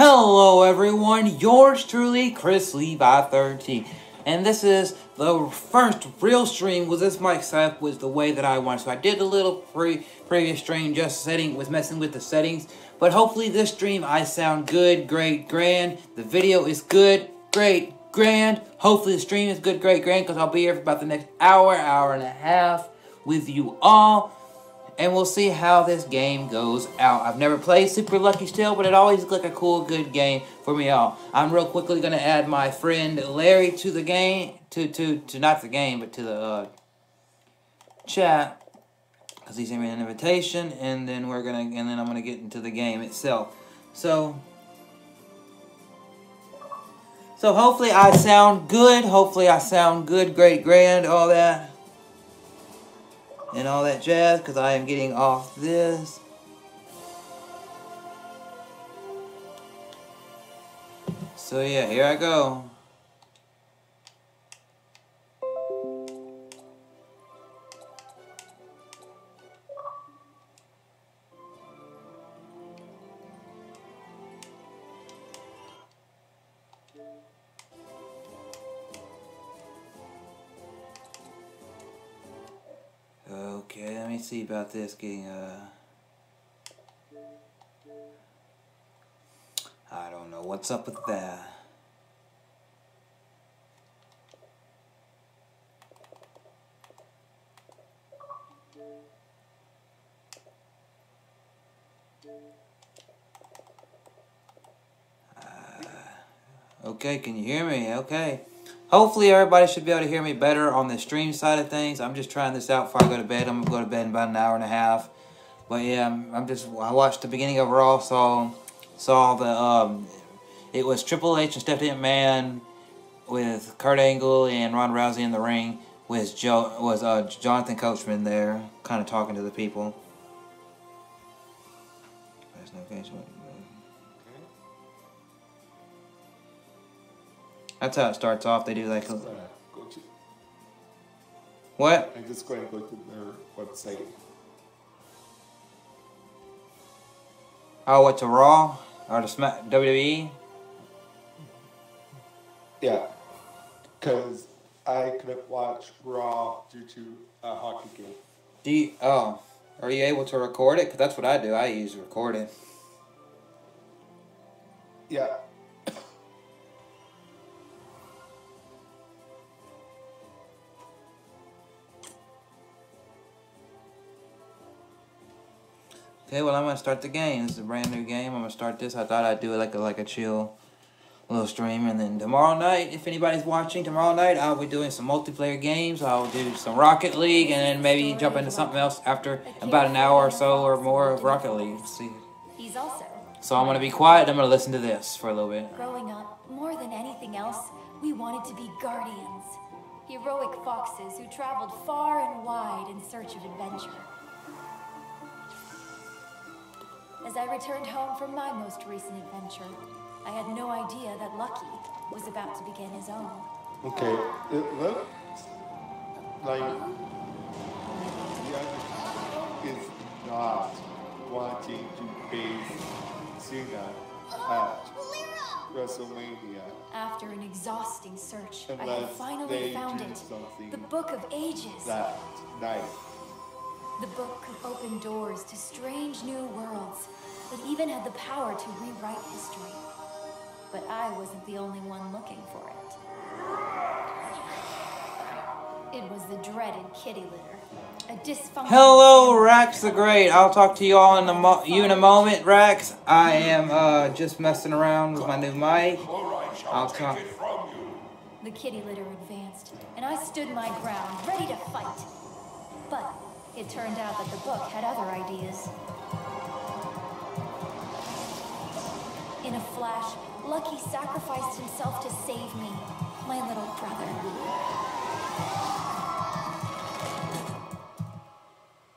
Hello everyone, yours truly, Chrislevi13, and this is the first real stream with this mic setup was the way that I wanted. So I did a little previous stream just messing with the settings, but hopefully this stream I sound good, great, grand. The video is good, great, grand. Hopefully the stream is good, great, grand, because I'll be here for about the next hour and a half with you all. And we'll see how this game goes out. I've never played Super Lucky still, but it always looked like a cool, good game for me all. I'm real quickly going to add my friend Larry to the game, to not the game, but to the chat, because he sent me an invitation, and then I'm gonna get into the game itself. So hopefully I sound good. Hopefully I sound good, great, grand, all that. And all that jazz, because I am getting off this. So yeah, here I go. Okay, let me see about this getting, I don't know what's up with that. Okay, can you hear me? Okay. Hopefully everybody should be able to hear me better on the stream side of things. I'm just trying this out before I go to bed. I'm gonna go to bed in about an hour and a half. But yeah, I watched the beginning of Raw, saw the it was Triple H and Stephanie McMahon with Kurt Angle and Ronda Rousey in the ring with Jonathan Coachman there, kind of talking to the people. That's how it starts off. They do like what? I'm just going to go to their website. Oh, what, to Raw or to WWE? Yeah, because I couldn't watch Raw due to a hockey game. Are you able to record it? Because that's what I do. I use record it. Yeah. Okay, well, I'm going to start the game. This is a brand new game. I'm going to start this. I thought I'd do it like a chill little stream. And then tomorrow night, if anybody's watching, tomorrow night I'll be doing some multiplayer games. I'll do some Rocket League and then maybe jump into something else after about an hour or so or more of Rocket League. See. So I'm going to be quiet. I'm going to listen to this for a little bit. Growing up, more than anything else, we wanted to be guardians. Heroic foxes who traveled far and wide in search of adventure. As I returned home from my most recent adventure, I had no idea that Lucky was about to begin his own. Okay, it looks like the is not wanting to face Cena at WrestleMania. After an exhausting search, I Unless had finally they found do it. something The Book of Ages. That night. The book could open doors to strange new worlds that even had the power to rewrite history. But I wasn't the only one looking for it. It was the dreaded kitty litter. A dysfunctional... Hello, Rax the Great. I'll talk to you all in a moment, Rax. I am just messing around with my new mic. I'll talk. The kitty litter advanced, and I stood my ground, ready to fight. But it turned out that the book had other ideas. In a flash, Lucky sacrificed himself to save me, my little brother.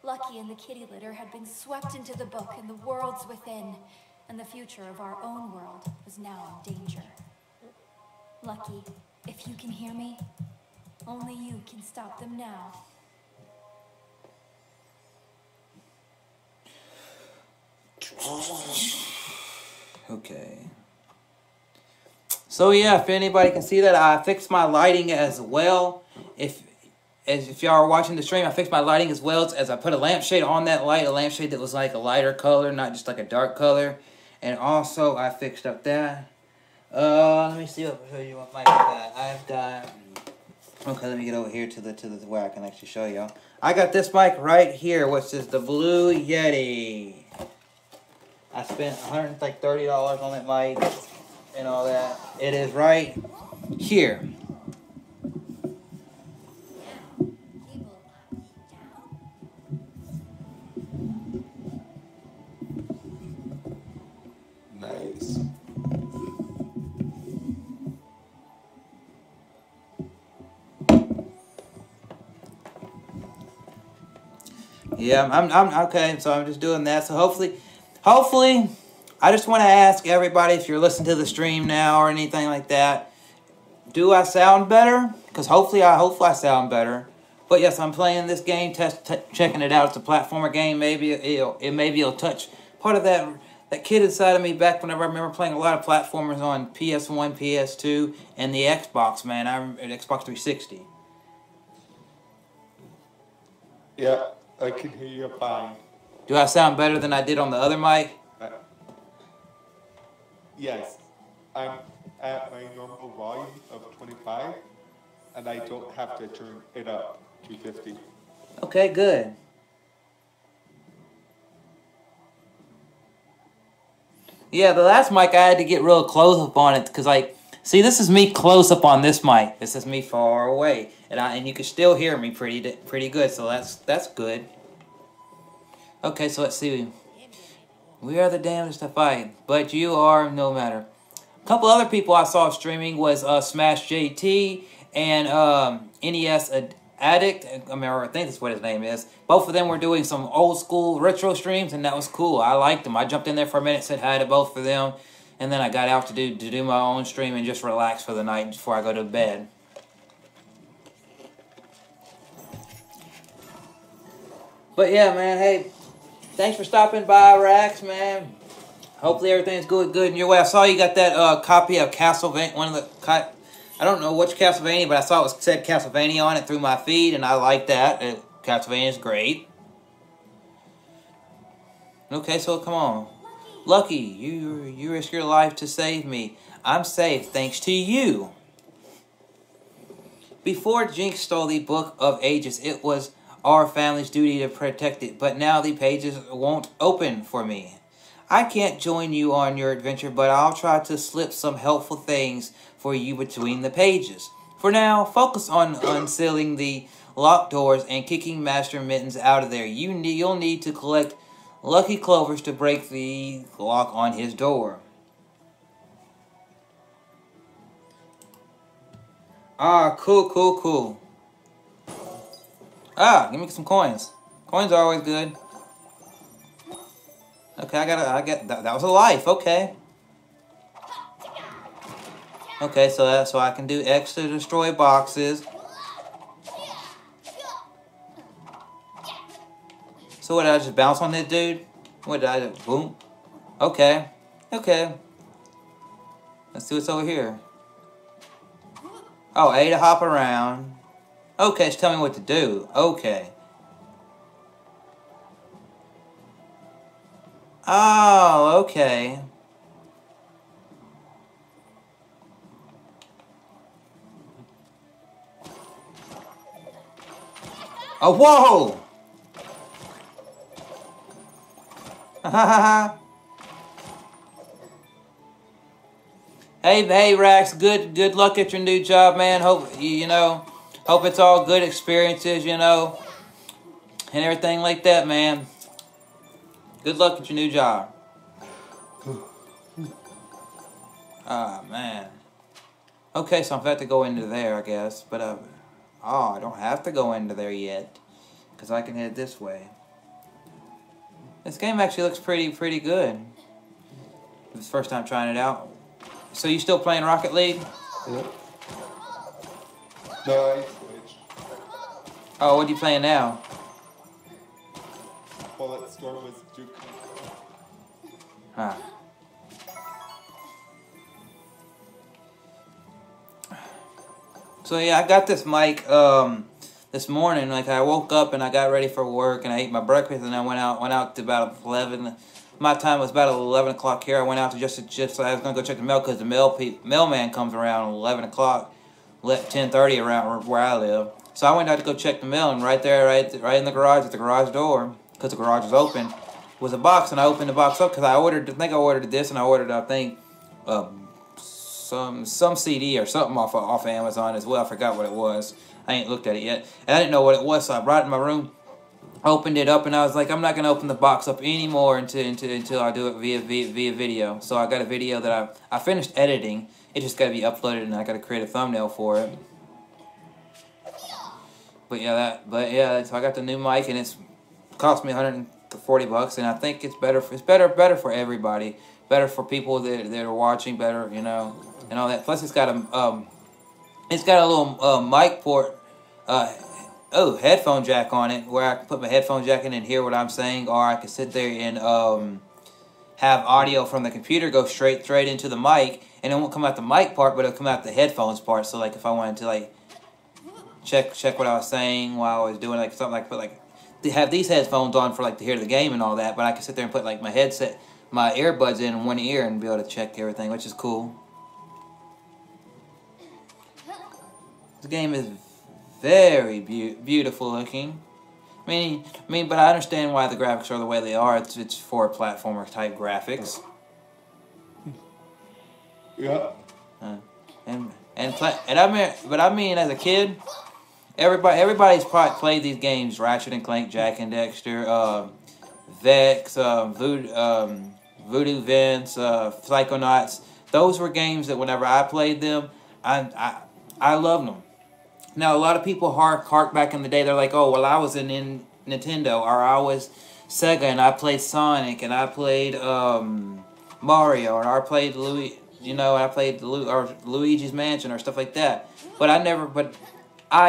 Lucky and the kitty litter had been swept into the book and the worlds within, and the future of our own world was now in danger. Lucky, if you can hear me, only you can stop them now. Okay. So yeah, if anybody can see that, I fixed my lighting as well. If y'all are watching the stream, I fixed my lighting as well as I put a lampshade on that light, a lampshade that was like a lighter color, not just like a dark color. And also, I fixed up that. Let me see what mic I got. I've got. Okay, let me get over here to the where I can actually show y'all. I got this mic right here, which is the Blue Yeti. I spent $130 on that mic and all that. It is right here. Nice. Yeah, I'm okay. So I'm just doing that. So hopefully, I just want to ask everybody if you're listening to the stream now or anything like that. Do I sound better? Because hopefully I sound better. But yes, I'm playing this game, checking it out. It's a platformer game. Maybe it'll touch part of that kid inside of me back whenever I remember playing a lot of platformers on PS1, PS2, and the Xbox. Man, Xbox 360. Yeah, I can hear you fine. Do I sound better than I did on the other mic? Yes, I'm at my normal volume of 25, and I don't have to turn it up to 50. Okay, good. Yeah, the last mic I had to get real close up on it because, like, see, this is me close up on this mic. This is me far away, and you can still hear me pretty good. So that's good. Okay, so let's see. We are the damnedest to fight, but you are no matter. A couple other people I saw streaming was Smash JT and NES Addict. I think that's what his name is. Both of them were doing some old school retro streams, and that was cool. I liked them. I jumped in there for a minute, said hi to both of them, and then I got out to do my own stream and just relax for the night before I go to bed. But yeah, man, hey, thanks for stopping by, Rax, man. Hopefully everything's good in your way. I saw you got that copy of Castlevania, I don't know which Castlevania, but I saw it said Castlevania on it through my feed, and I like that. Castlevania is great. Okay, so come on. Lucky, you risk your life to save me. I'm safe thanks to you. Before Jinx stole the Book of Ages, it was our family's duty to protect it, but now the pages won't open for me. I can't join you on your adventure, but I'll try to slip some helpful things for you between the pages. For now, focus on unsealing the locked doors and kicking Master Mittens out of there. You'll need to collect lucky clovers to break the lock on his door. Ah, cool. Ah, give me some coins. Coins are always good. Okay, I get that was a life, okay. Okay, so I can do X to destroy boxes. So what, did I just bounce on this dude? What did I do? Boom. Okay. Let's see what's over here. Oh, A to hop around. Okay, just tell me what to do. Okay. Oh, okay. Oh, whoa! Hey, Rax. Good luck at your new job, man. Hope hope it's all good experiences, and everything like that, man. Good luck at your new job. Ah, man. Okay, so I'm about to go into there, I guess. But, I don't have to go into there yet. Because I can head this way. This game actually looks pretty good. This is the first time trying it out. So you still playing Rocket League? Yep. No, I switched. Oh, what are you playing now? Bullet Storm was Duke. Huh. So yeah, I got this mic this morning. Like I woke up and I got ready for work and I ate my breakfast and I went out to about 11. My time was about 11 o'clock here. I went out to just so I was gonna go check the mail because the mailman comes around 11 o'clock, 10:30 around where I live. So I went out to go check the mail and right there, right in the garage at the garage door, because the garage was open, was a box and I opened the box up because I ordered this and I ordered some CD or something off of Amazon as well. I forgot what it was. I ain't looked at it yet. And I didn't know what it was, so I brought it in my room, opened it up, and I was like, I'm not going to open the box up anymore until I do it via video. So I got a video that I finished editing. It just got to be uploaded, and I got to create a thumbnail for it. But yeah, so I got the new mic, and it's cost me $140, and I think it's better for everybody. Better for people that are watching, better, you know, and all that. Plus, it's got a little mic port, headphone jack on it, where I can put my headphone jack in and hear what I'm saying, or I can sit there and have audio from the computer go straight into the mic, and it won't come out the mic part, but it'll come out the headphones part. So like if I wanted to like check what I was saying while I was doing like something like to have these headphones on for like to hear the game and all that, but I can sit there and put like my earbuds in one ear and be able to check everything, which is cool. The game is very beautiful looking. I mean, but I understand why the graphics are the way they are. It's for platformer type graphics. Yeah. I mean, as a kid, everybody's probably played these games: Ratchet and Clank, Jack and Dexter, Vex, Voodoo Vince, Psychonauts. Those were games that whenever I played them, I loved them. Now, a lot of people hark back in the day. They're like, oh, well, I was in Nintendo, or I was Sega, and I played Sonic, and I played Mario, or I played Luigi's Mansion, or stuff like that. But I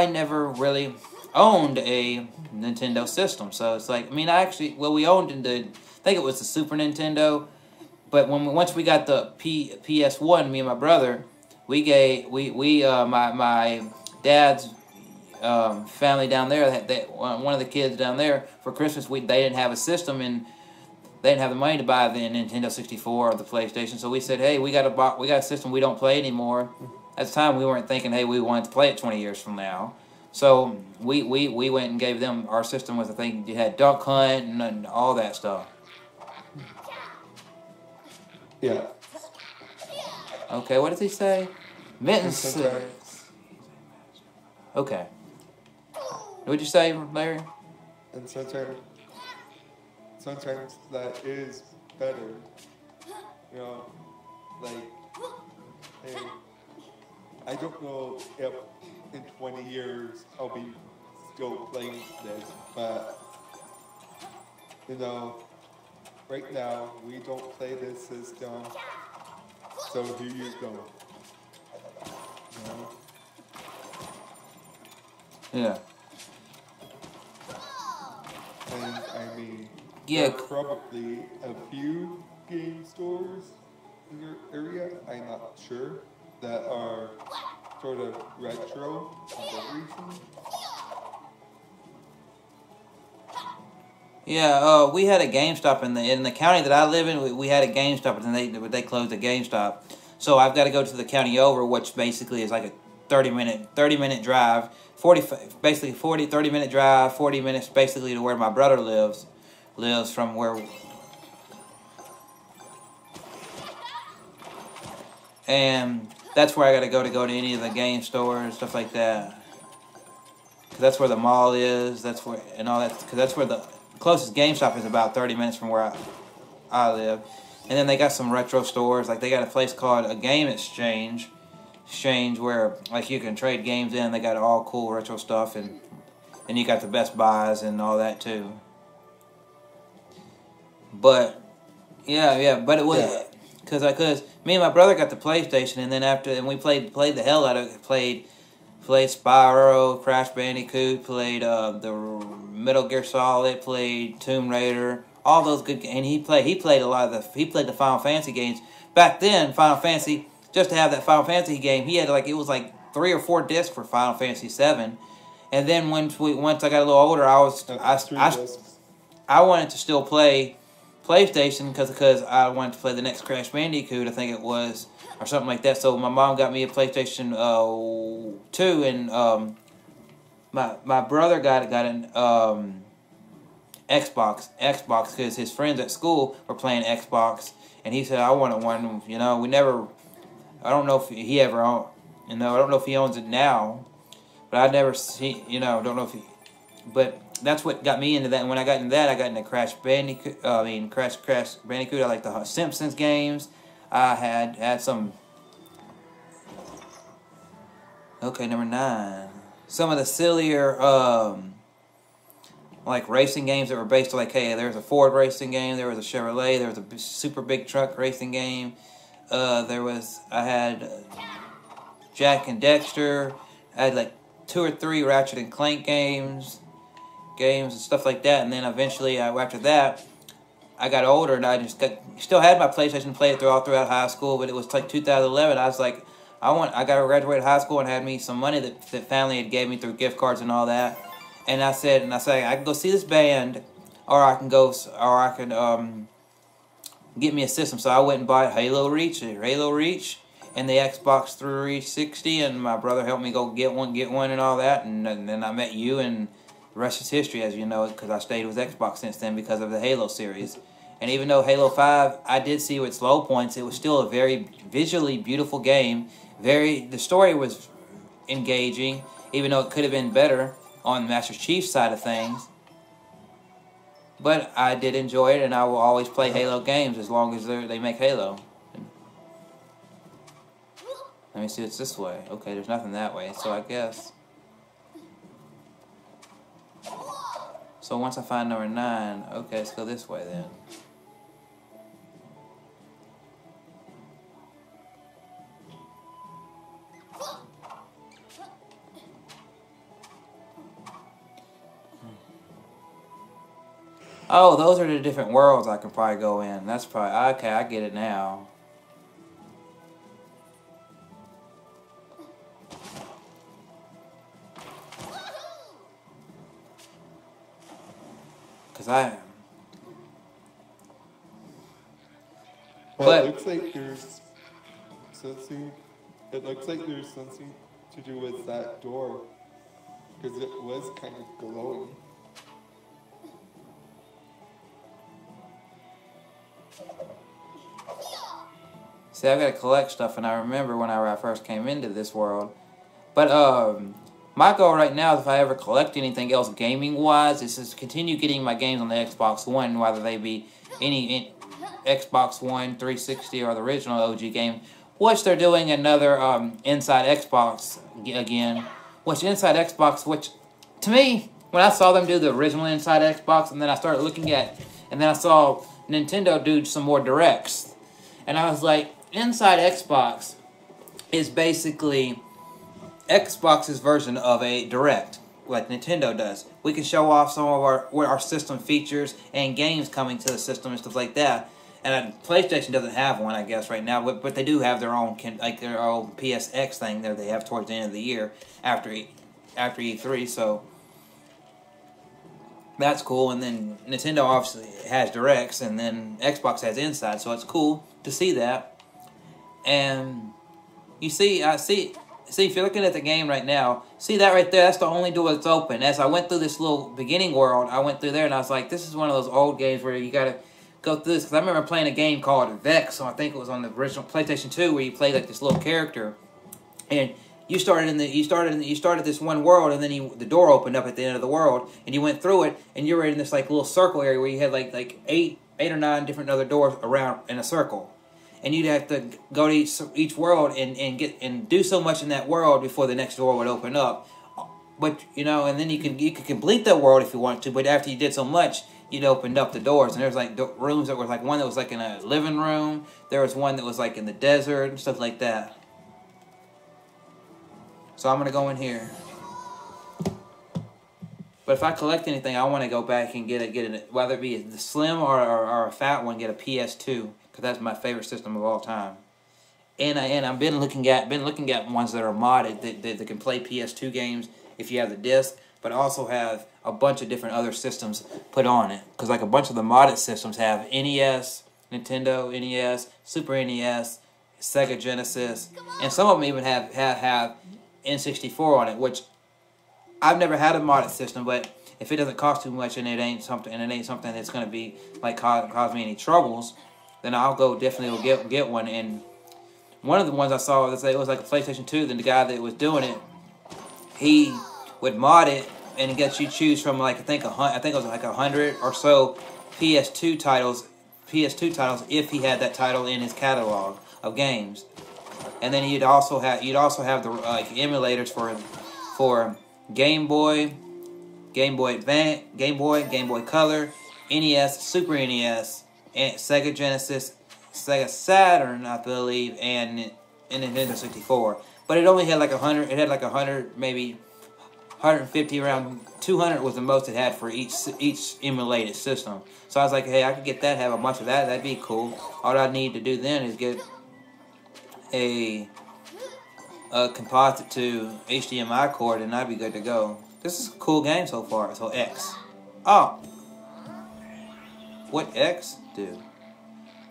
never really owned a Nintendo system. So it's like, I mean, we owned I think it was the Super Nintendo. But once we got the PS1, me and my brother, my dad's family down there, one of the kids down there, for Christmas, they didn't have a system, and they didn't have the money to buy the Nintendo 64 or the PlayStation. So we said, hey, we got a system we don't play anymore. At the time, we weren't thinking, hey, we wanted to play it 20 years from now. So we went and gave them our system. Was the thing you had Duck Hunt and all that stuff. Yeah. Okay, what does he say? Mittens. Okay. What'd you say, Larry? And sometimes that is better. You know, like, hey, I don't know if in 20 years I'll be still playing this, but, you know, right now we don't play this system, so here you go. You know? Yeah. And I mean, yeah, there are probably a few game stores in your area, I'm not sure, that are sort of retro for some reason. Yeah, we had a GameStop in the county that I live in. We had a GameStop, and they closed the GameStop. So I've got to go to the county over, which basically is like a 30 minute drive. 30 minute drive, 40 minutes basically to where my brother lives from where. And that's where I got to go to any of the game stores and stuff like that. Cause that's where the mall is. That's where and all that. Cause that's where the closest GameStop is, about 30 minutes from where I live. And then they got some retro stores. Like they got a place called a Game Exchange where like you can trade games in. They got all cool retro stuff, and you got the Best Buys and all that too. But but it was because me and my brother got the PlayStation, and then we played the hell out of it. Played Spyro, Crash Bandicoot, played the Metal Gear Solid, played Tomb Raider, all those good games. And he played the Final Fantasy games. Back then, Final Fantasy, just to have that Final Fantasy game, he had it was like 3 or 4 discs for Final Fantasy VII. And then once I got a little older, I wanted to still play PlayStation because I wanted to play the next Crash Bandicoot, I think it was, or something like that. So my mom got me a PlayStation 2, and my brother got an Xbox because his friends at school were playing Xbox, and he said I wanted one. You know, I don't know if he ever owned, I don't know if he owns it now, but I never see, don't know if he, but that's what got me into that. And when I got into that, I got into Crash Bandicoot. Crash Bandicoot. I like the Simpsons games. I had some. Okay, number 9. Some of the sillier, like racing games that were based on, like, hey, there was a Ford racing game, there was a Chevrolet, there was a super big truck racing game. I had Jack and Dexter. I had like 2 or 3 Ratchet and Clank games and stuff like that. And then eventually, after that, I got older and I still had my PlayStation to play it throughout high school. But it was like 2011. I was like, I got to graduate high school and had me some money that family had gave me through gift cards and all that. And I said, I can go see this band, or I can get me a system. So I went and bought Halo Reach, and the Xbox 360, and my brother helped me go get one and all that. And then I met you, and the rest is history, as you know, because I stayed with Xbox since then because of the Halo series. And even though Halo 5, I did see its low points, it was still a very visually beautiful game. The story was engaging, even though it could have been better on Master Chief's side of things. But I did enjoy it, and I will always play Halo games as long as they make Halo. Let me see, it's this way. Okay, there's nothing that way, so I guess. So once I find number 9, okay, let's go this way then. Oh, those are the different worlds I can probably go in. That's probably, okay, I get it now. Well, it looks like there's something to do with that door, because it was kind of glowing. See, I've got to collect stuff, and I remember when I first came into this world. But my goal right now is, if I ever collect anything else gaming-wise, is to continue getting my games on the Xbox One, whether they be any Xbox One, 360, or the original OG game, which they're doing another Inside Xbox again. Which Inside Xbox, which, to me, when I saw them do the original Inside Xbox, and then I started looking at, and then I saw Nintendo do some more directs, and I was like, Inside Xbox is basically Xbox's version of a direct, like Nintendo does. We can show off some of our system features and games coming to the system and stuff like that. And PlayStation doesn't have one, I guess, right now, but they do have their own PSX thing that they have towards the end of the year after E3. So that's cool. And then Nintendo obviously has directs, and then Xbox has Inside, so it's cool to see that. And you see, if you're looking at the game right now, see that right there? That's the only door that's open. As I went through this little beginning world, I went through there, and I was like, this is one of those old games where you gotta go through this. Because I remember playing a game called Vex, so I think it was on the original PlayStation 2, where you played like this little character, and you started this one world, and then the door opened up at the end of the world, and you went through it, and you were in this like little circle area where you had like eight or nine different other doors around in a circle. And you'd have to go to each world and do so much in that world before the next door would open up. But and then you could complete that world if you wanted to. But after you did so much, you'd opened up the doors. And there's like rooms that were like one that was like in a living room. There was one that was like in the desert and stuff like that. So I'm gonna go in here. But if I collect anything, I want to go back and get it, whether it be the slim or a fat one, get a PS2. Because that's my favorite system of all time. and I've been looking at ones that are modded that can play PS2 games if you have the disc, but also have a bunch of different other systems put on it. Because like a bunch of the modded systems have NES, Nintendo NES, Super NES, Sega Genesis, and some of them even have N64 on it, which I've never had a modded system, but if it doesn't cost too much and it ain't something that's going to be like cause me any troubles, then I'll go definitely get one. And one of the ones I saw, it was like a PlayStation 2, then the guy that was doing it, he would mod it and get you choose from like I think it was like 100 or so PS2 titles if he had that title in his catalog of games. And then you'd also have the like emulators for Game Boy, Game Boy Advance, Game Boy Color, NES, Super NES, and Sega Genesis, Sega Saturn, I believe, and Nintendo 64. But it only had like 100. It had like 100, maybe 150, around 200 was the most it had for each emulated system. So I was like, hey, I could get that, have a bunch of that. That'd be cool. All I need to do then is get a composite to HDMI cord, and I'd be good to go. This is a cool game so far. So X. Oh. What X do?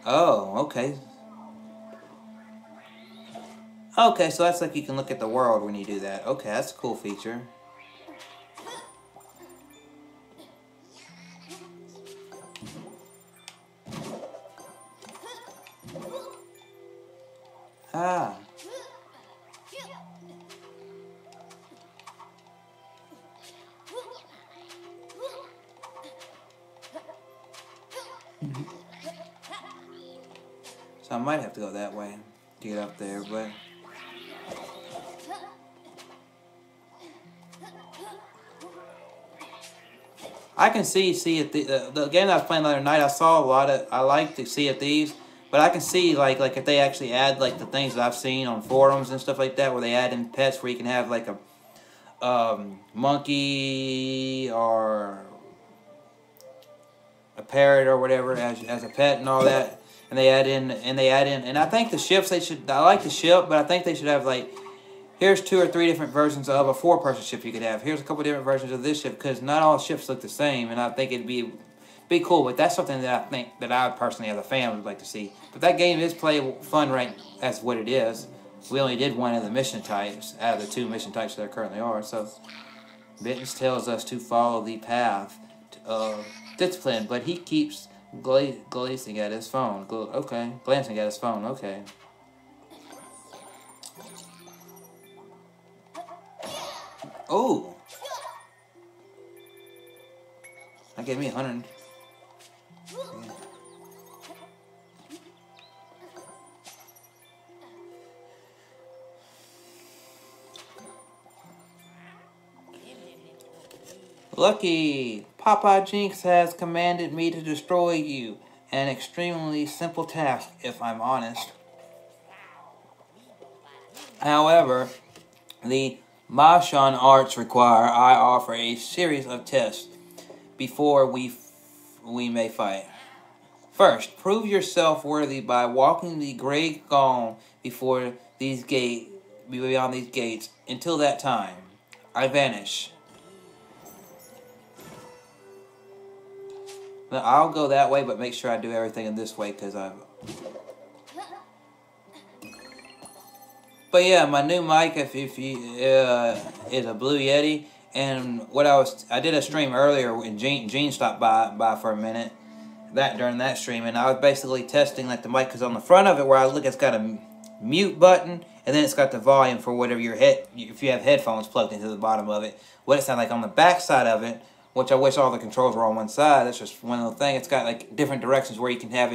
Oh, okay. Okay, so that's like you can look at the world when you do that. Okay, that's a cool feature. Ah. So I might have to go that way to get up there, but I can see if the game I was playing the other night, I saw a lot of, I like to see at these, but I can see like if they actually add like the things that I've seen on forums and stuff like that, where they add in pets where you can have like a monkey or a parrot or whatever as a pet and all that. And they add in, and I think the ships I like the ship, but I think they should have like, here's 2 or 3 different versions of a 4-person ship you could have. Here's a couple different versions of this ship, because not all ships look the same, and I think it'd be cool. But that's something that I think that I personally, as a fan, would like to see. But that game is playable, fun, right? As what it is. We only did one of the mission types out of the 2 mission types there currently are. So Mittens tells us to follow the path of discipline, but he keeps glancing at his phone. Okay, glancing at his phone. Okay. Oh, that gave me 100. Yeah. Lucky, Papa Jinx has commanded me to destroy you. An extremely simple task, if I'm honest. However, the martial arts require I offer a series of tests before we may fight. First, prove yourself worthy by walking the great gong beyond these gates. Until that time, I vanish. Now, I'll go that way, but make sure I do everything in this way, because I've... But yeah, my new mic, if you is a Blue Yeti, and I did a stream earlier when Gene stopped by for a minute, during that stream, and I was basically testing like the mic, because on the front of it, where I look, it's got a mute button, and then it's got the volume for whatever if you have headphones plugged into the bottom of it, what it sounds like. On the back side of it, which I wish all the controls were on one side, that's just one little thing. It's got like different directions where you can have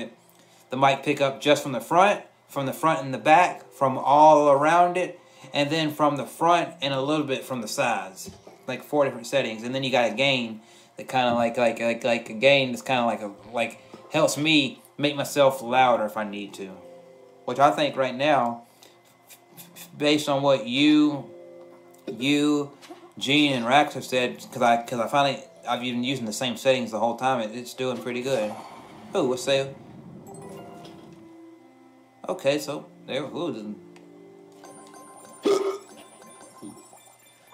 the mic pick up just from the front and the back, from all around it, and then from the front and a little bit from the sides, like 4 different settings. And then you got a gain that kind of like a gain that's kind of like helps me make myself louder if I need to, which I think right now, based on what you, Gene, and Rax have said, because I've been using the same settings the whole time. It's doing pretty good. Oh, what's that? Okay, so there. Ooh,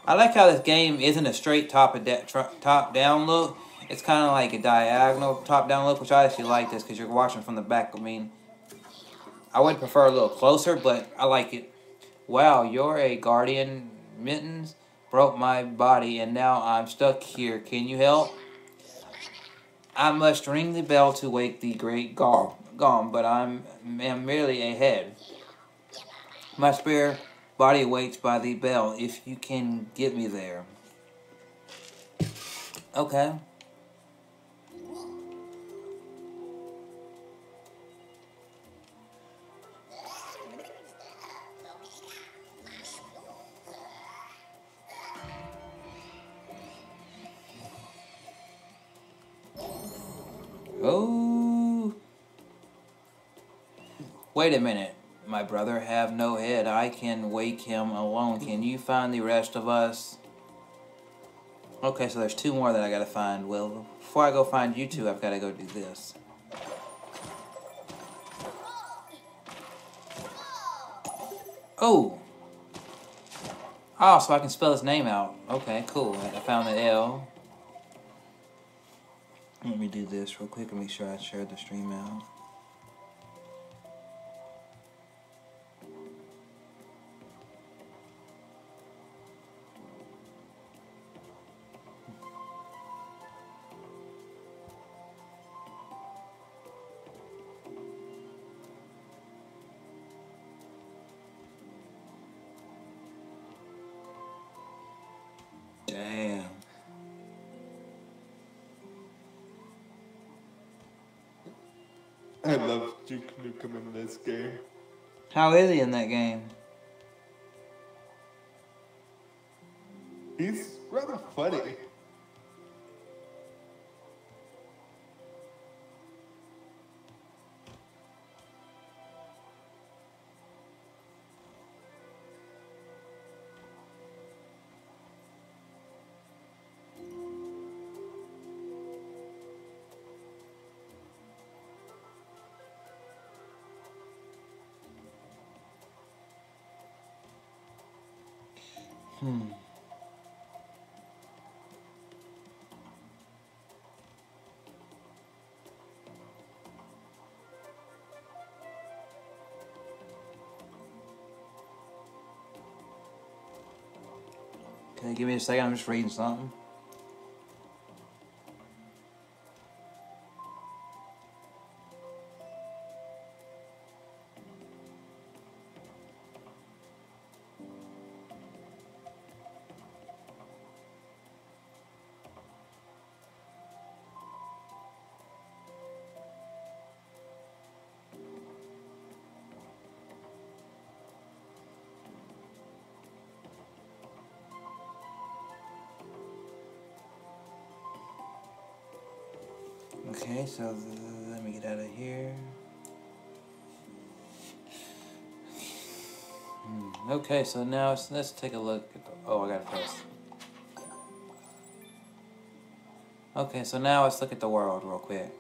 I like how this game isn't a straight top down look. It's kind of like a diagonal top down look, which I actually like this because you're watching from the back. I mean, I would prefer a little closer, but I like it. Wow, you're a guardian. Mittens broke my body, and now I'm stuck here. Can you help? I must ring the bell to wake the great Gom, but am merely a head. My spare body waits by the bell, if you can get me there. Okay. Oh. Wait a minute. My brother have no head. I can wake him alone. Can you find the rest of us? Okay, so there's two more that I gotta find. Well, before I go find you two, I've gotta go do this. Oh! Oh, so I can spell his name out. Okay, cool. I found the L. Let me do this real quick and make sure I share the stream out. Damn. I love Duke Nukem in this game. How is he in that game? He's rather funny. Okay, give me a second. I'm just reading something. Okay, so let me get out of here. Okay, so now let's take a look at the, oh, I gotta press. Okay, so now let's look at the world real quick.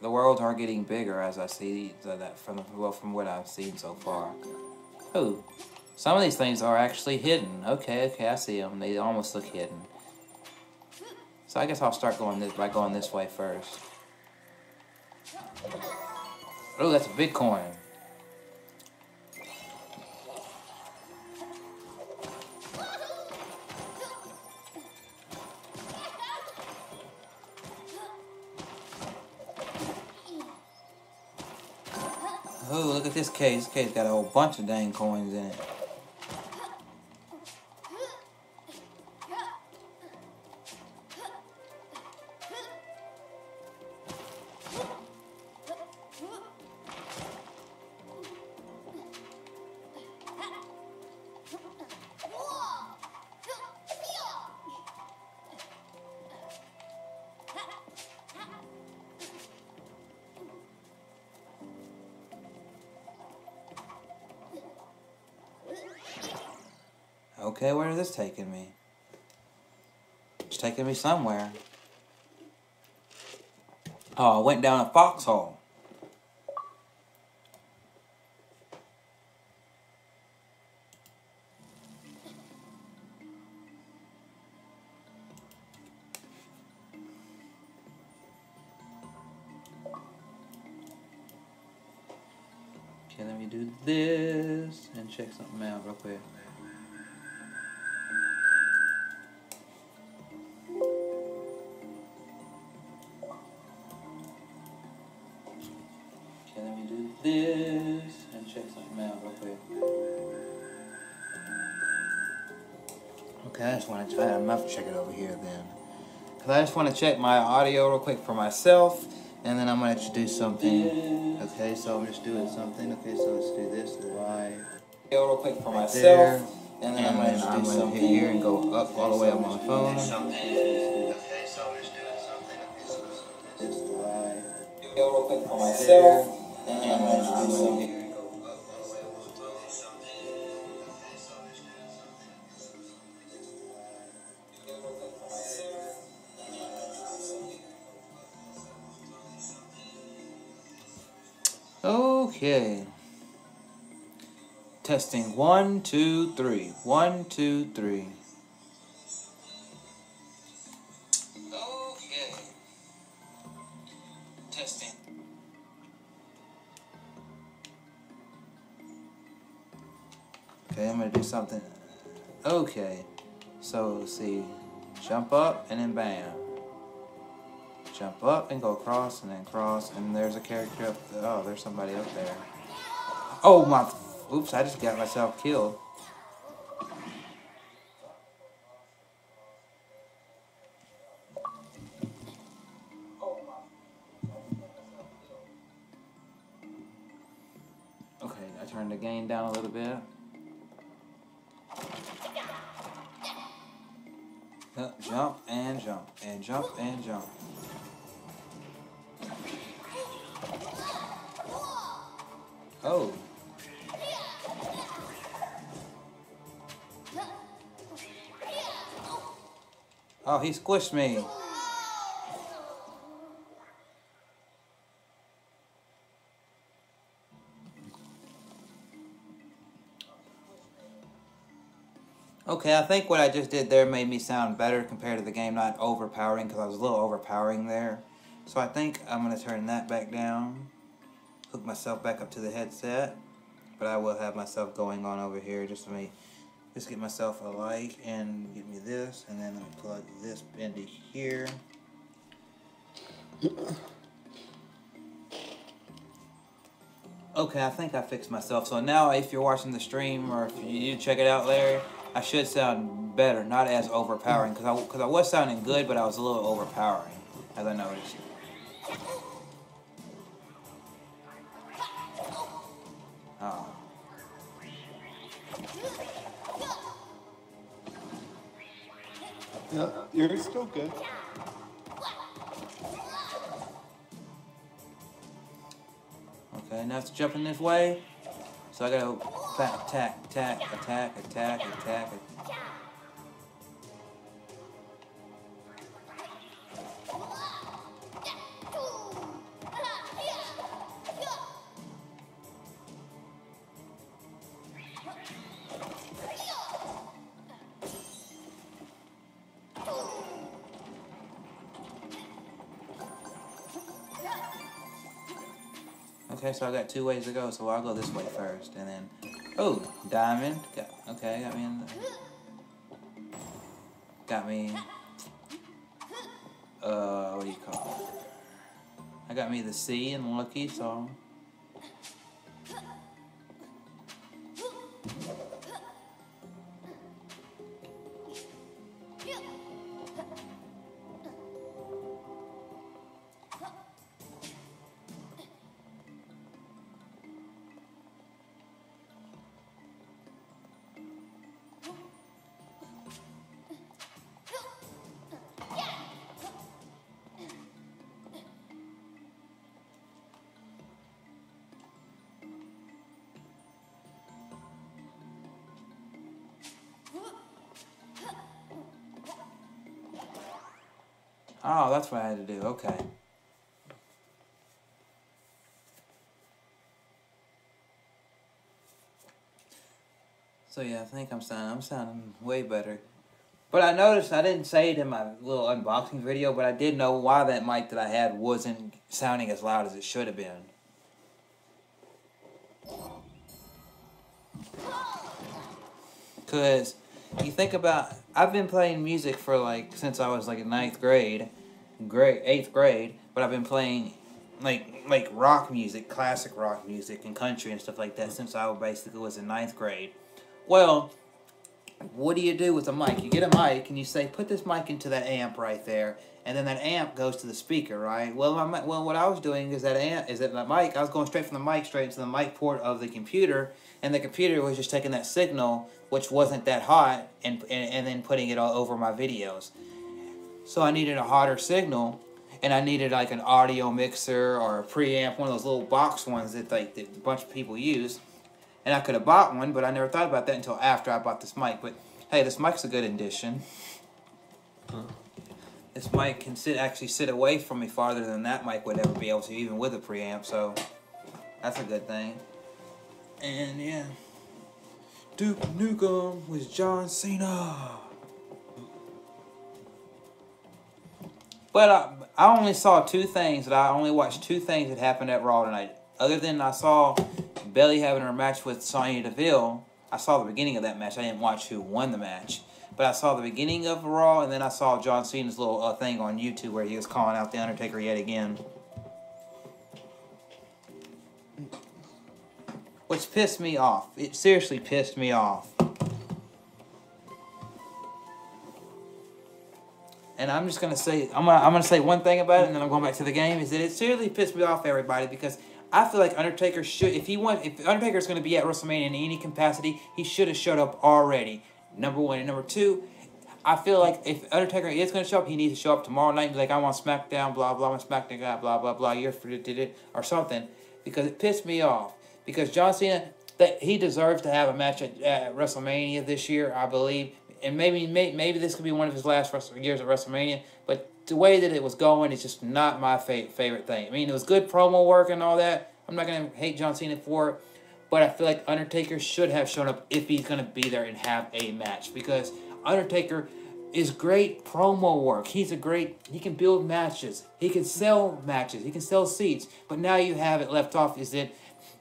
The worlds are getting bigger as I see that from what I've seen so far. Oh, some of these things are actually hidden. Okay, I see them. They almost look hidden. So I guess I'll start by going this way first. Oh, that's a big coin. Oh, look at this case. This case got a whole bunch of dang coins in it. Okay, where is this taking me? It's taking me somewhere. Oh, I went down a foxhole. Okay, let me do this and check something out real quick. Okay, let me do this and check something out real quick. Okay, I just want to try. I'm going to have to check it over here then. Because I just want to check my audio real quick for myself. And then I'm going to introduce something. Okay, so I'm just doing something. Okay, so let's do this live. Real quick for myself. There. And then I'm going to introduce something here and go up all the way on my phone. Okay, so I'm just doing something. Okay, so let's do this live. Real quick for myself. And then I'm going to introduce something. Okay. Testing 1, 2, 3. 1, 2, 3. Okay. Testing. Okay, I'm gonna do something. Okay. So let's see. Jump up and then bam. Jump up and go across and then cross, and there's a character up there. Oh, there's somebody up there. Oh my, oops, I just got myself killed. Okay, I turned the gain down a little bit. Jump and jump and jump and jump. Oh. Oh, he squished me. Okay, I think what I just did there made me sound better compared to the game not overpowering, because I was a little overpowering there. So I think I'm going to turn that back down. Hook myself back up to the headset, but I will have myself going on over here just to get myself a light and get me this, and then let me plug this into here. Okay, I think I fixed myself. So now if you're watching the stream or if you check it out later, I should sound better, not as overpowering, because I was sounding good, but I was a little overpowering, as I noticed. Oh. Yeah, you're still good. Okay, now it's jumping this way. So I gotta attack, attack, attack, attack, attack. Okay, so I got 2 ways to go, so I'll go this way first, and then, oh, diamond, okay, got me in what do you call it? I got me the C and lucky, so. Oh, that's what I had to do. Okay. So yeah, I think I'm sounding way better. But I noticed I didn't say it in my little unboxing video, but I did know why that mic that I had wasn't sounding as loud as it should have been. Because you think about, I've been playing music for like, since I was like in 8th grade, but I've been playing like rock music, classic rock music and country and stuff like that since I basically was in 9th grade. Well, what do you do with a mic? You get a mic and you say, put this mic into that amp right there, and then that amp goes to the speaker, right? Well, what I was doing is that mic, I was going straight from the mic straight into the mic port of the computer, and the computer was just taking that signal, which wasn't that hot, and then putting it all over my videos. So I needed a hotter signal, and I needed like an audio mixer or a preamp, one of those little box ones that that a bunch of people use. And I could have bought one, but I never thought about that until after I bought this mic. But hey, this mic's a good addition. This mic can actually sit away from me farther than that mic would ever be able to, even with a preamp. So that's a good thing. And yeah, Duke Nukem was John Cena. But I only saw two things. I only watched two things that happened at Raw tonight. Other than I saw Bayley having her match with Sonya Deville. I saw the beginning of that match. I didn't watch who won the match. But I saw the beginning of Raw, and then I saw John Cena's little thing on YouTube where he was calling out The Undertaker yet again. Which pissed me off. It seriously pissed me off. And I'm just gonna say, I'm gonna say one thing about it, and then I'm going back to the game. Is that it seriously pissed me off, everybody, because I feel like Undertaker should, if Undertaker's going to be at WrestleMania in any capacity, he should have showed up already. Number one. And number two, I feel like if Undertaker is going to show up, he needs to show up tomorrow night and be like, I'm on SmackDown, blah, blah, I'm on SmackDown guy, blah, blah, blah, you're for it, or something. Because it pissed me off. Because John Cena, he deserves to have a match at WrestleMania this year, I believe. And maybe this could be one of his last years at WrestleMania, but the way that it was going is just not my favorite thing. I mean, it was good promo work and all that. I'm not going to hate John Cena for it, but I feel like Undertaker should have shown up if he's going to be there and have a match, because Undertaker is great promo work. He can build matches. He can sell matches. He can sell seats. But now you have it left off is that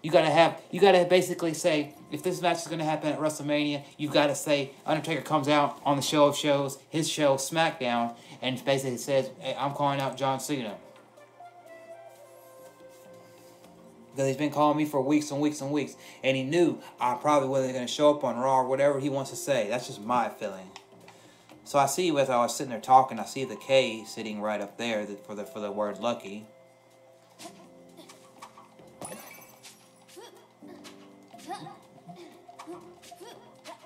you gotta basically say, if this match is gonna happen at WrestleMania, you've got to say Undertaker comes out on the show of shows, his show SmackDown, and basically says, hey, I'm calling out John Cena. Because he's been calling me for weeks and weeks and weeks, and he knew I probably wasn't gonna show up on Raw or whatever he wants to say. That's just my feeling. So I see, as I was sitting there talking, I see the K sitting right up there for the word lucky.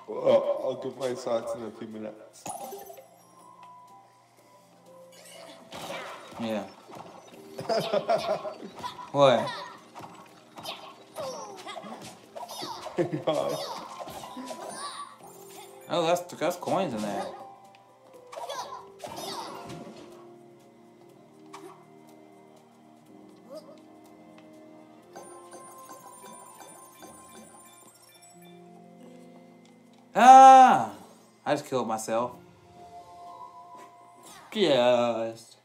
Well, I'll give my thoughts in a few minutes. Yeah. What? Oh, that's coins in there. Ah! I just killed myself. Just.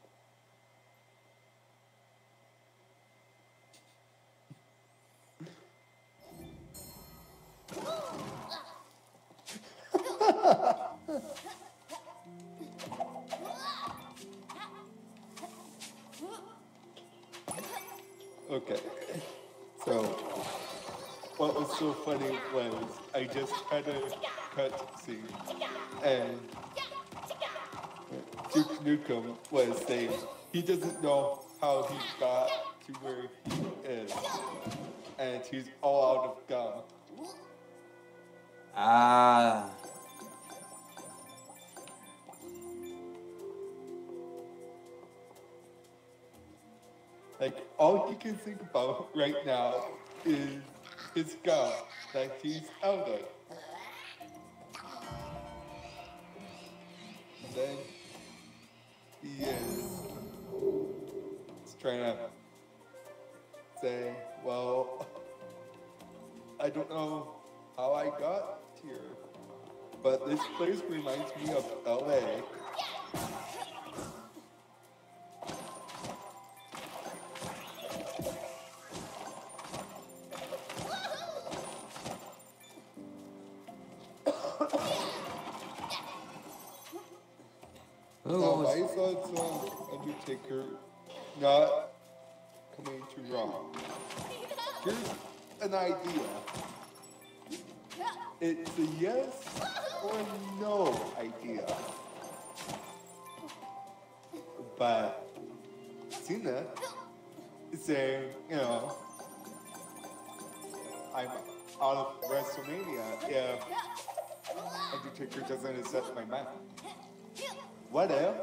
Okay. So, what was so funny was I just had a cut scene, and Duke Nukem was saying he doesn't know how he got to where he is, and he's all out of gum. Ah. Like, all you can think about right now is his gum that he's out of. And then he is trying to say, well, I don't know how I got here, but this place reminds me of LA. Undertaker not coming to Raw. Here's an idea. It's a yes or a no idea. But Cena is saying, I'm out of WrestleMania if Undertaker doesn't accept my match. What if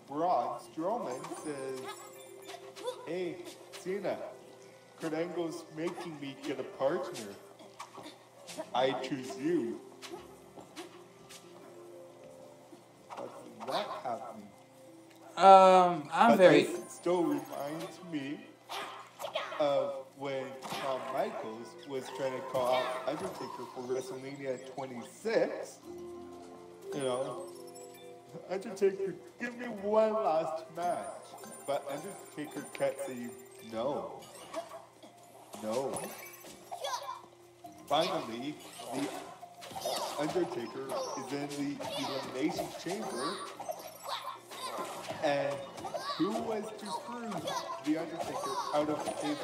Braun Strowman says, hey, Cena, Kurt Angle's making me get a partner. I choose you. What's that happening? But this still reminds me of when Shawn Michaels was trying to call out Undertaker for WrestleMania 26. Undertaker, give me one last match. But Undertaker kept saying, no. No. Finally, the Undertaker is in the Elimination Chamber. And who was to prove the Undertaker out of his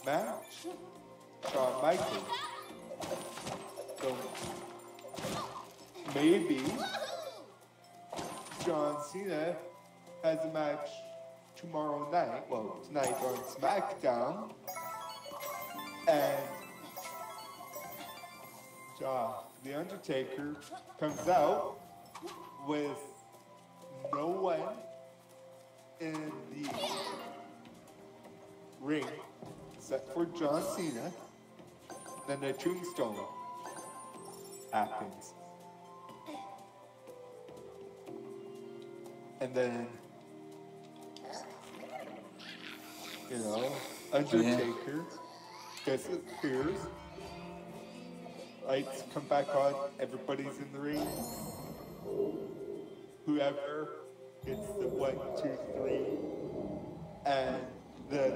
match? Shawn Michaels. So maybe John Cena has a match tomorrow night, well, tonight on SmackDown, and The Undertaker comes out with no one in the ring except for John Cena. Then a tombstone happens. And then, Undertaker disappears. Lights come back on, everybody's in the ring. Whoever hits the 1, 2, 3, and then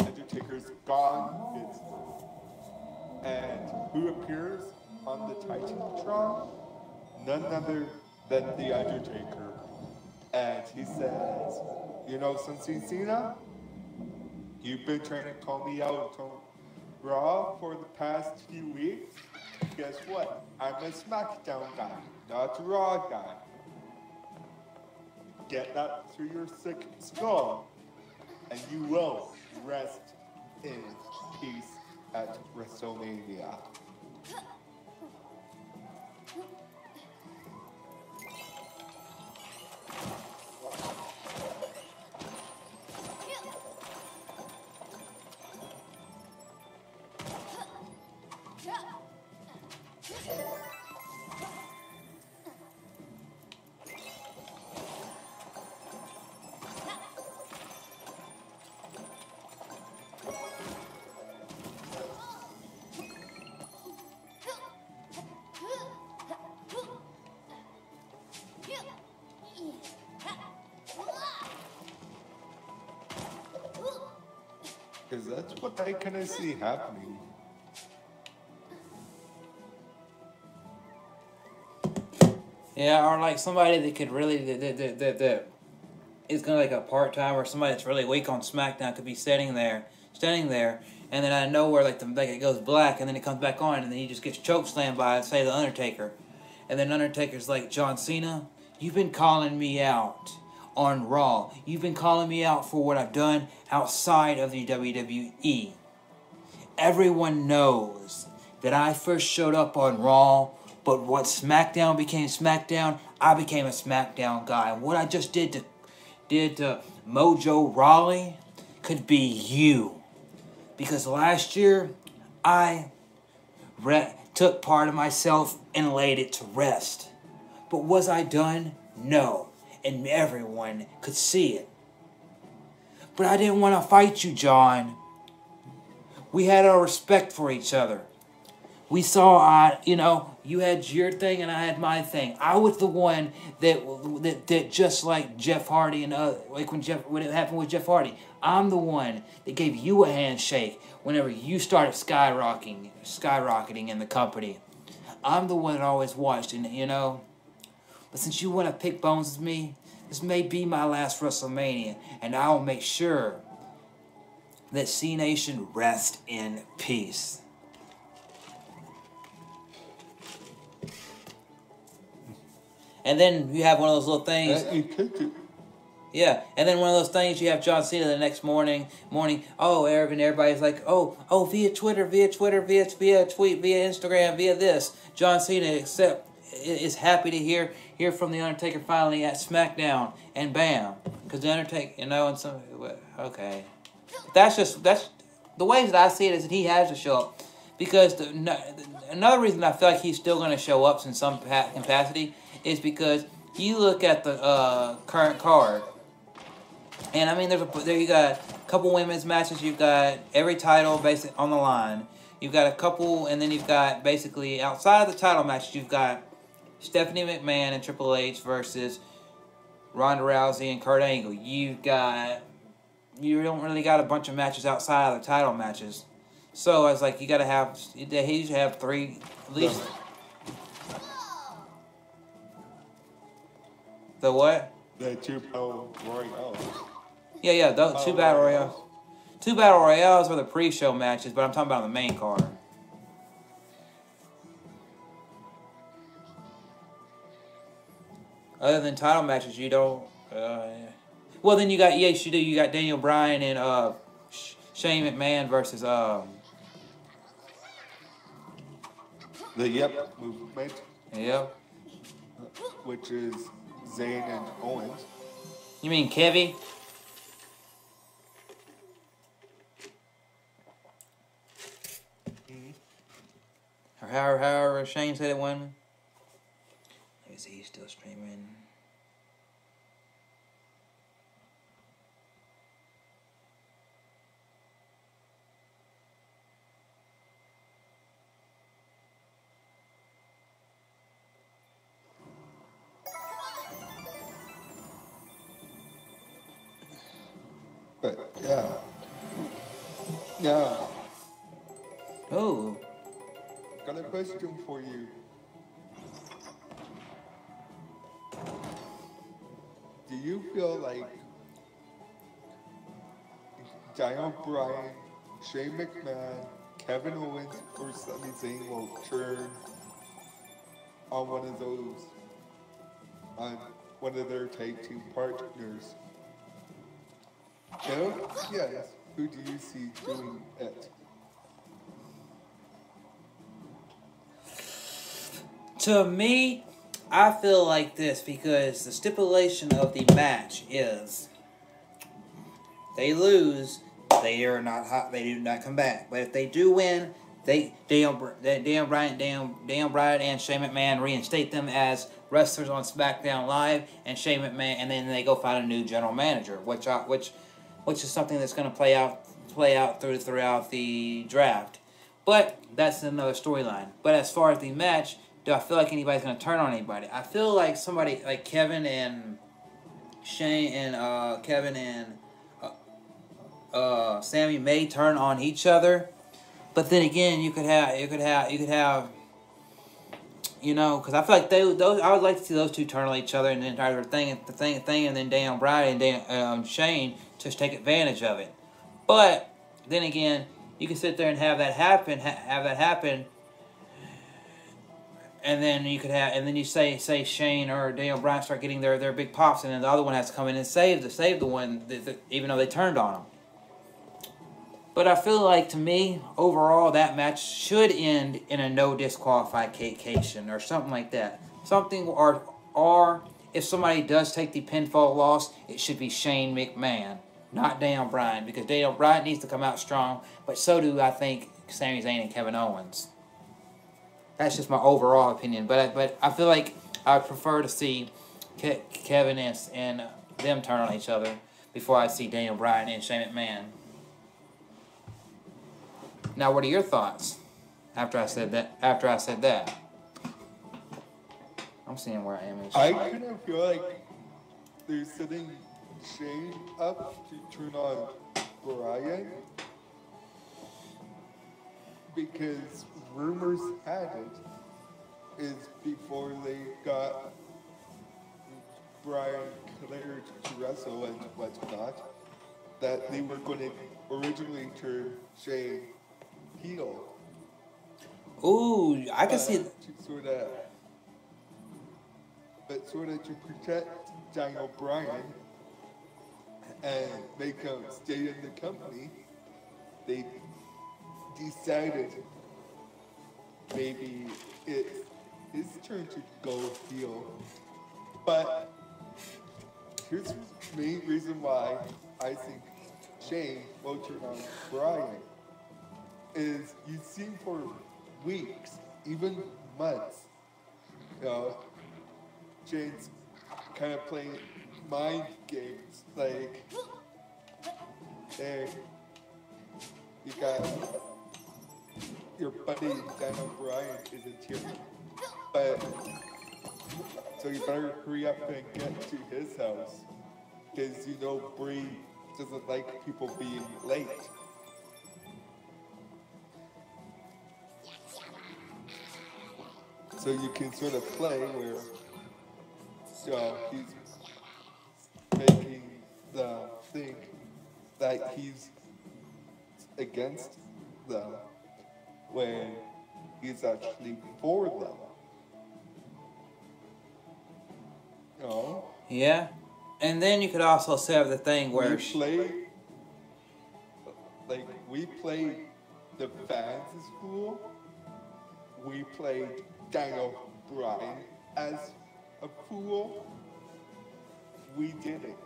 Undertaker's gone. And who appears on the Titantron? None other than the Undertaker. And he says, something, Cena? You've been trying to call me out on Raw for the past few weeks. Guess what? I'm a SmackDown guy, not a Raw guy. Get that through your sick skull, and you will rest in peace at WrestleMania. Because that's what I kind of see happening. Yeah, or like somebody that could really, that is going to like a part-time, or somebody that's really weak on SmackDown could be standing there, and then out of nowhere, like it goes black, and then it comes back on, and then he just gets chokeslammed by, say, the Undertaker. And then Undertaker's like, John Cena, you've been calling me out on Raw. You've been calling me out for what I've done outside of the WWE. Everyone knows that I first showed up on Raw, but once SmackDown became SmackDown, I became a SmackDown guy. And what I just did to Mojo Rawley could be you. Because last year, I took part of myself and laid it to rest. But was I done? No. And everyone could see it. But I didn't want to fight you, John. We had our respect for each other. We saw, you had your thing and I had my thing. I was the one that just like Jeff Hardy and like when it happened with Jeff Hardy, I'm the one that gave you a handshake whenever you started skyrocketing in the company. I'm the one that always watched, and But since you want to pick bones with me, This may be my last WrestleMania, and I'll make sure that C Nation rest in peace. And then you have one of those little things. Yeah, and then one of those things, you have John Cena the next morning. Oh, everybody's like, oh, via Twitter, via tweet, via Instagram, via this. John Cena is happy to hear from the Undertaker finally at SmackDown, and bam, because the Undertaker, and some, okay, that's the ways that I see it is that he has to show up, because another reason I feel like he's still going to show up in some capacity is because you look at the current card. And I mean, there you got a couple women's matches. You've got every title basically on the line. You've got a couple, and then you've got basically outside of the title matches, you've got Stephanie McMahon and Triple H versus Ronda Rousey and Kurt Angle. You don't really got a bunch of matches outside of the title matches. So I was like, you usually have three at least. The what? The 2 Battle Royales. Yeah, those 2 Battle Royales. 2 Battle Royales are the pre-show matches, but I'm talking about the main card. Other than title matches, you don't. Well, then you got you got Daniel Bryan and Shane McMahon versus the Yep Movement. Yep. Which is Zayn and Owens. You mean Kevy? Or however Shane said it went. Let me see, he's still streaming. But yeah. Oh. Got a question for you. Do you feel like Daniel Bryan, Shane McMahon, Kevin Owens, or Sami Zayn will turn on one of their tag team partners? If yes, who do you see doing it? To me, I feel like this because the stipulation of the match is they lose, they are not hot, they do not come back. But if they do win, Daniel Bryan and Shane McMahon reinstate them as wrestlers on SmackDown Live, and Shane McMahon, and then they go find a new general manager, which is something that's going to play out throughout the draft. But that's another storyline. But as far as the match, do I feel like anybody's going to turn on anybody? I feel like somebody like Kevin and Shane and Sammy may turn on each other. But then again, you could have, because I feel like those I would like to see those two turn on each other and then try the thing, and then Daniel Bryan and Shane just take advantage of it. But then again, you can sit there and have that happen, and then you say Shane or Daniel Bryan start getting their big pops, and then the other one has to come in and save the one, even though they turned on him. But I feel like, to me, overall, that match should end in a no disqualification or something like that. Something, or if somebody does take the pinfall loss, it should be Shane McMahon, not Daniel Bryan, because Daniel Bryan needs to come out strong, but so do, I think, Sami Zayn and Kevin Owens. That's just my overall opinion. But I feel like I prefer to see Kevin and them turn on each other before I see Daniel Bryan and Shane McMahon. Now, what are your thoughts after I said that? I'm seeing where I am. I kind of feel like they're setting Shane up to turn on Bryan because rumors had it is before they got Bryan players to wrestle and whatnot, that they were going to originally turn Shane heel. Ooh, I can see. Sort of to protect Daniel Bryan and make him stay in the company, they decided maybe it's his turn to go heel. But here's the main reason why I think Shane will turn on Bryan is you've seen for weeks, even months, Shane's kind of playing mind games, like, hey, you got your buddy Daniel Bryan isn't here, but so you better hurry up and get to his house, because you know Brie doesn't like people being late. So you can sort of play where he's making them think that he's against them when he's actually for them. Yeah. And then you could also have the thing where we played the fans at school. We played Daniel Bryan as a fool. We did it.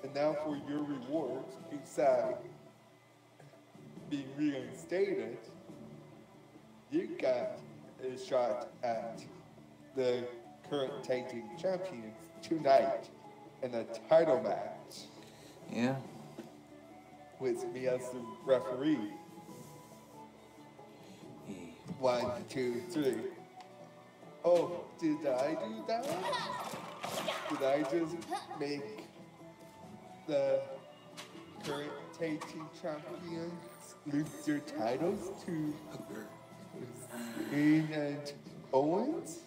And now for your rewards, besides being reinstated, you got a shot at the current tag team champions tonight in a title match. Yeah. With me as the referee. 1, 2, 3. Oh, did I do that? Did I just make the current tag team champions lose their titles to Zayn and Owens?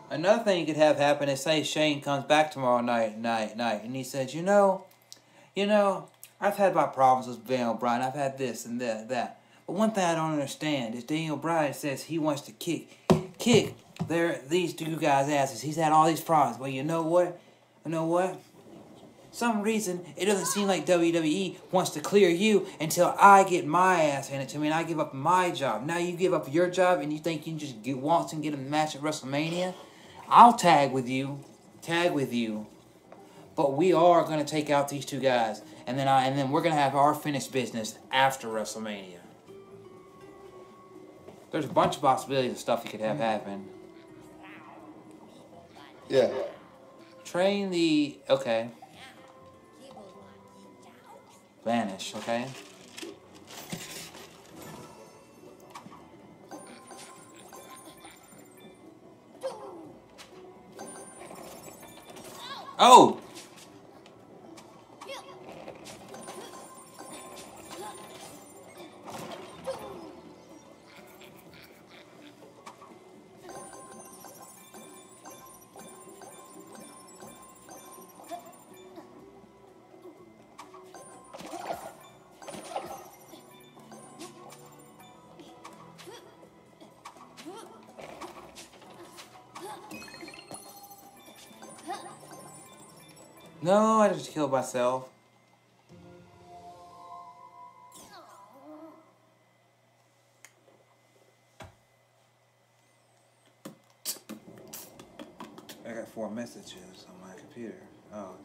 Another thing you could have happen is, say Shane comes back tomorrow night, and he says, you know, I've had my problems with Daniel Bryan. I've had this and that. But one thing I don't understand is Daniel Bryan says he wants to kick these two guys' asses. He's had all these problems. But you know what? Some reason it doesn't seem like WWE wants to clear you until I get my ass handed to me and I give up my job. Now you give up your job and you think you can just waltz and get a match at WrestleMania? I'll tag with you, but we are gonna take out these two guys, and then we're gonna have our finished business after WrestleMania. There's a bunch of possibilities of stuff you could have happen. Yeah. Train the okay. Vanish, okay. Oh! No, I just killed myself. I got 4 messages on my computer. Oh.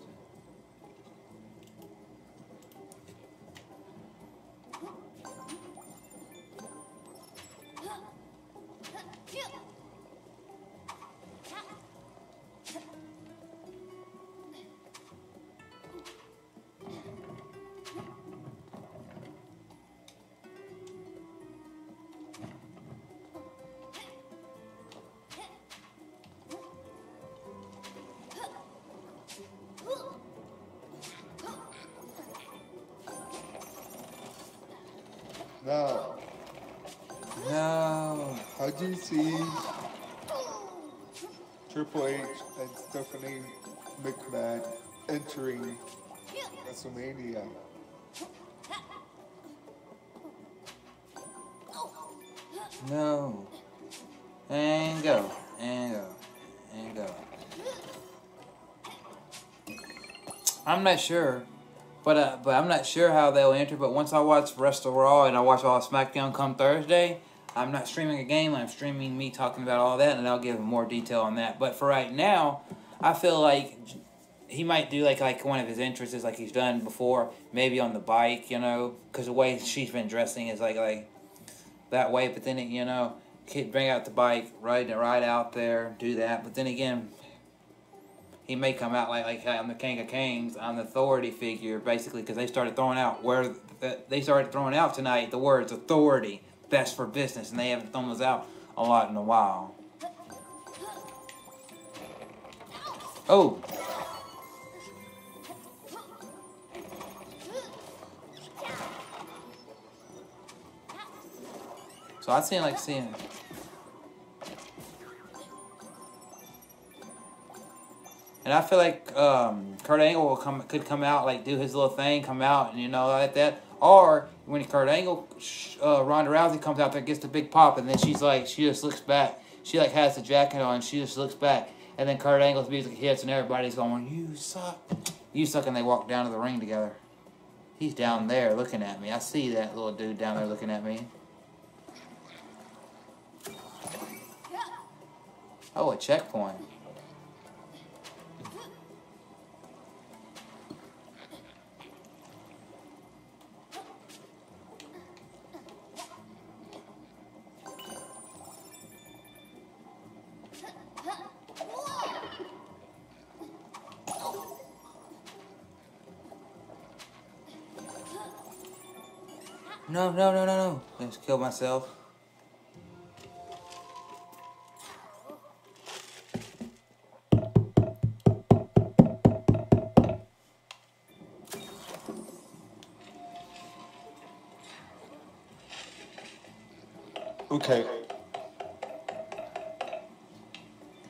Now, No. how do you see Triple H and Stephanie McMahon entering WrestleMania? No. And go. And go. And go. I'm not sure. But I'm not sure how they'll enter. But once I watch Rest of Raw and I watch all of SmackDown come Thursday, I'm not streaming a game. I'm streaming me talking about all that, and I'll give more detail on that. But for right now, I feel like he might do like one of his entrances like he's done before, maybe on the bike, you know, because the way she's been dressing is like that way. But then you know, bring out the bike, ride out there, do that. But then again, he may come out like I'm the King of Kings, I'm the authority figure, basically, because they started throwing out tonight the words authority, best for business, and they haven't thrown those out a lot in a while. Oh. So I seeing. And I feel like Kurt Angle could come out, like do his little thing, come out, and you know, like that. Or when Kurt Angle, Ronda Rousey comes out there, gets the big pop, and then she just looks back. She like has the jacket on, and she just looks back. And then Kurt Angle's music hits, and everybody's going, "You suck, you suck," and they walk down to the ring together. He's down there looking at me. I see that little dude down there looking at me. Oh, a checkpoint. No. I just killed myself. Okay.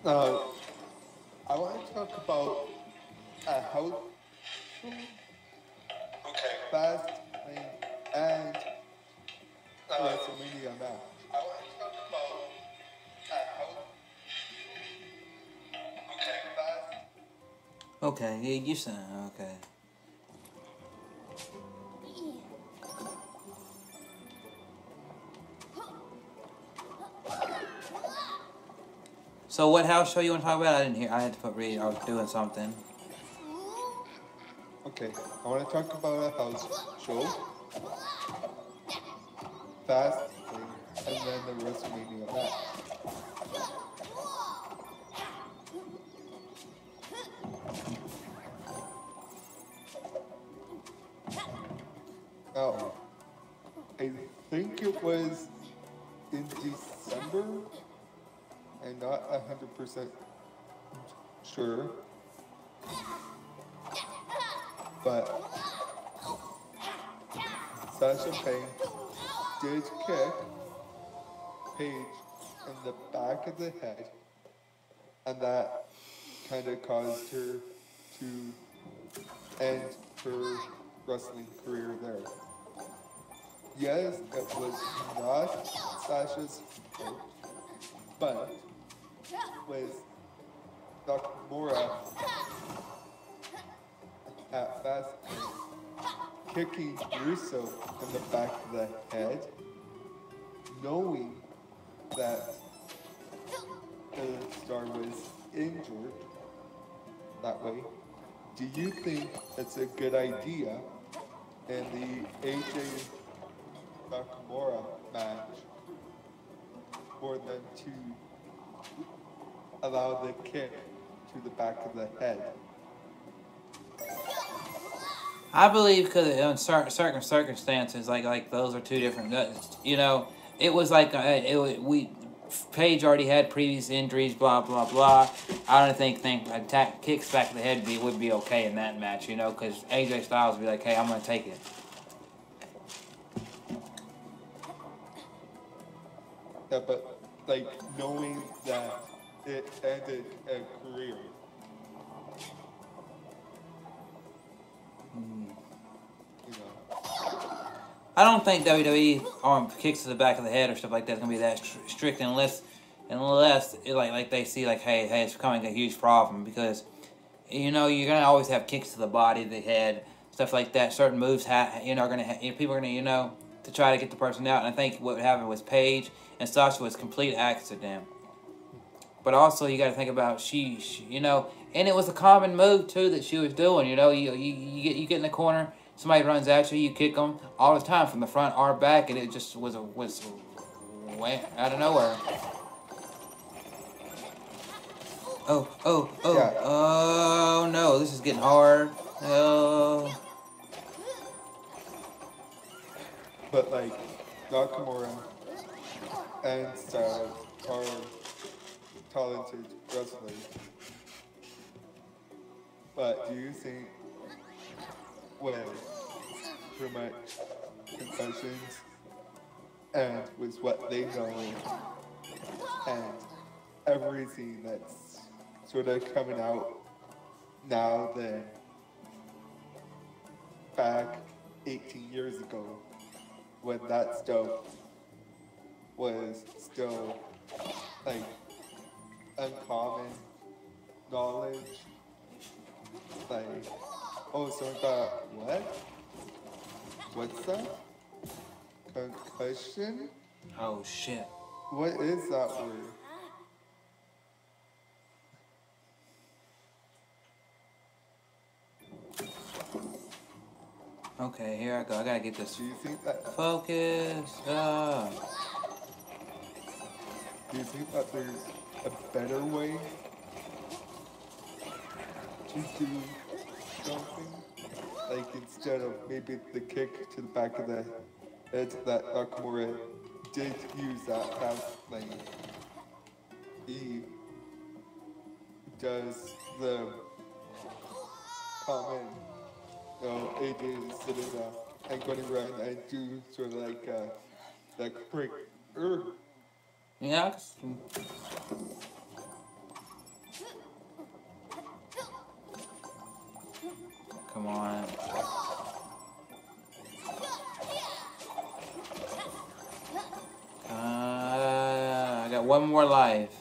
I want to talk about how fast and WrestleMania now. I want to talk about how fast. Okay, yeah, you said okay. So what house show you want to talk about? I didn't hear. I had to put read. I was doing something. Okay, I want to talk about a house show. Fast and then the WrestleMania match. Oh, I think it was in December. I'm not 100% sure, but Sasha Banks did kick Paige in the back of the head, and that kind of caused her to end her wrestling career there. Yes, it was not Sasha's fault, but with Nakamura at Fastlane kicking Russo in the back of the head, knowing that the star was injured that way, do you think it's a good idea in the AJ Nakamura match for them to allow the kick to the back of the head? I believe because in certain circumstances, like those are two different. You know, it was like Paige already had previous injuries, blah blah blah. I don't think attack kicks back to the head would be okay in that match. You know, because AJ Styles would be like, "Hey, I'm gonna take it." Yeah, but like knowing that it ended a career. You know. I don't think WWE arm kicks to the back of the head or stuff like that is gonna be that strict unless it, like they see like hey it's becoming a huge problem, because you know you're gonna always have kicks to the body, the head, stuff like that. Certain moves are gonna people are gonna to try to get the person out. And I think what happened was Paige and Sasha was complete accident. But also you got to think about she and it was a common move too that she was doing. You get in the corner, somebody runs at you, you kick them all the time from the front or back, and it just was out of nowhere. Yeah. Oh no, this is getting hard. Oh. But like Nakamura and Styles are talented wrestlers. But do you think with pretty much concussions and with what they know and everything that's sort of coming out now than back 18 years ago when that stuff was still like uncommon knowledge? Like, oh, someone got what? What's that? Concussion? Oh shit. What is that word? Okay, here I go. I gotta get this. Do you think that? Focus. Do you think that there's a better way to do something? Like instead of maybe the kick to the back of the head that Nakamura did use that fast lane. He does the common, AJ sitting and going around and do sort of like that quick Yeah. Come on. I got one more life.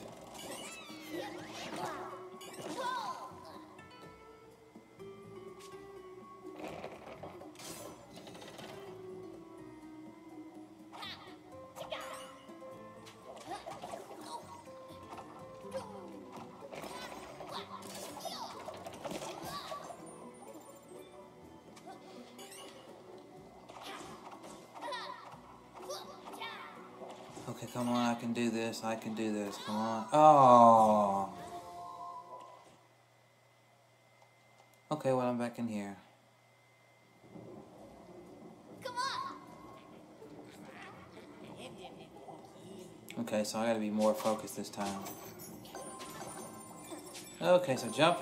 Okay, come on, I can do this, come on. Oh! Okay, well, I'm back in here. Come on. Okay, so I gotta be more focused this time. Okay, so jump.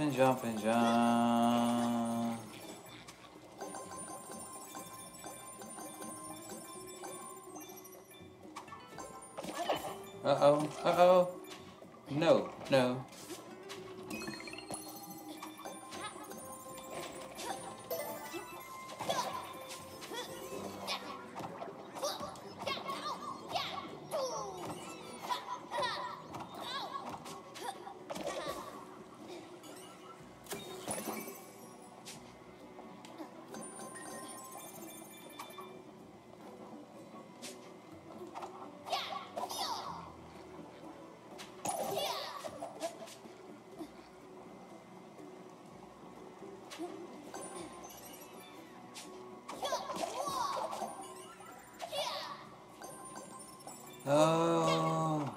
Uh-oh. No. Oh.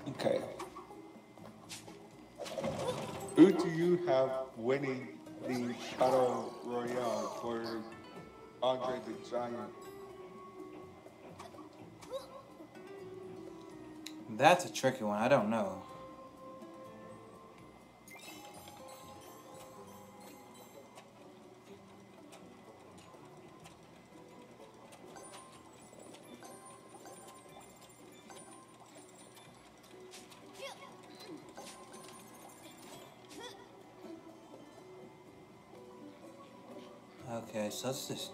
Okay. Who do you have winning the Battle Royale for Andre the Giant. That's a tricky one. I don't know. Okay, so let's just...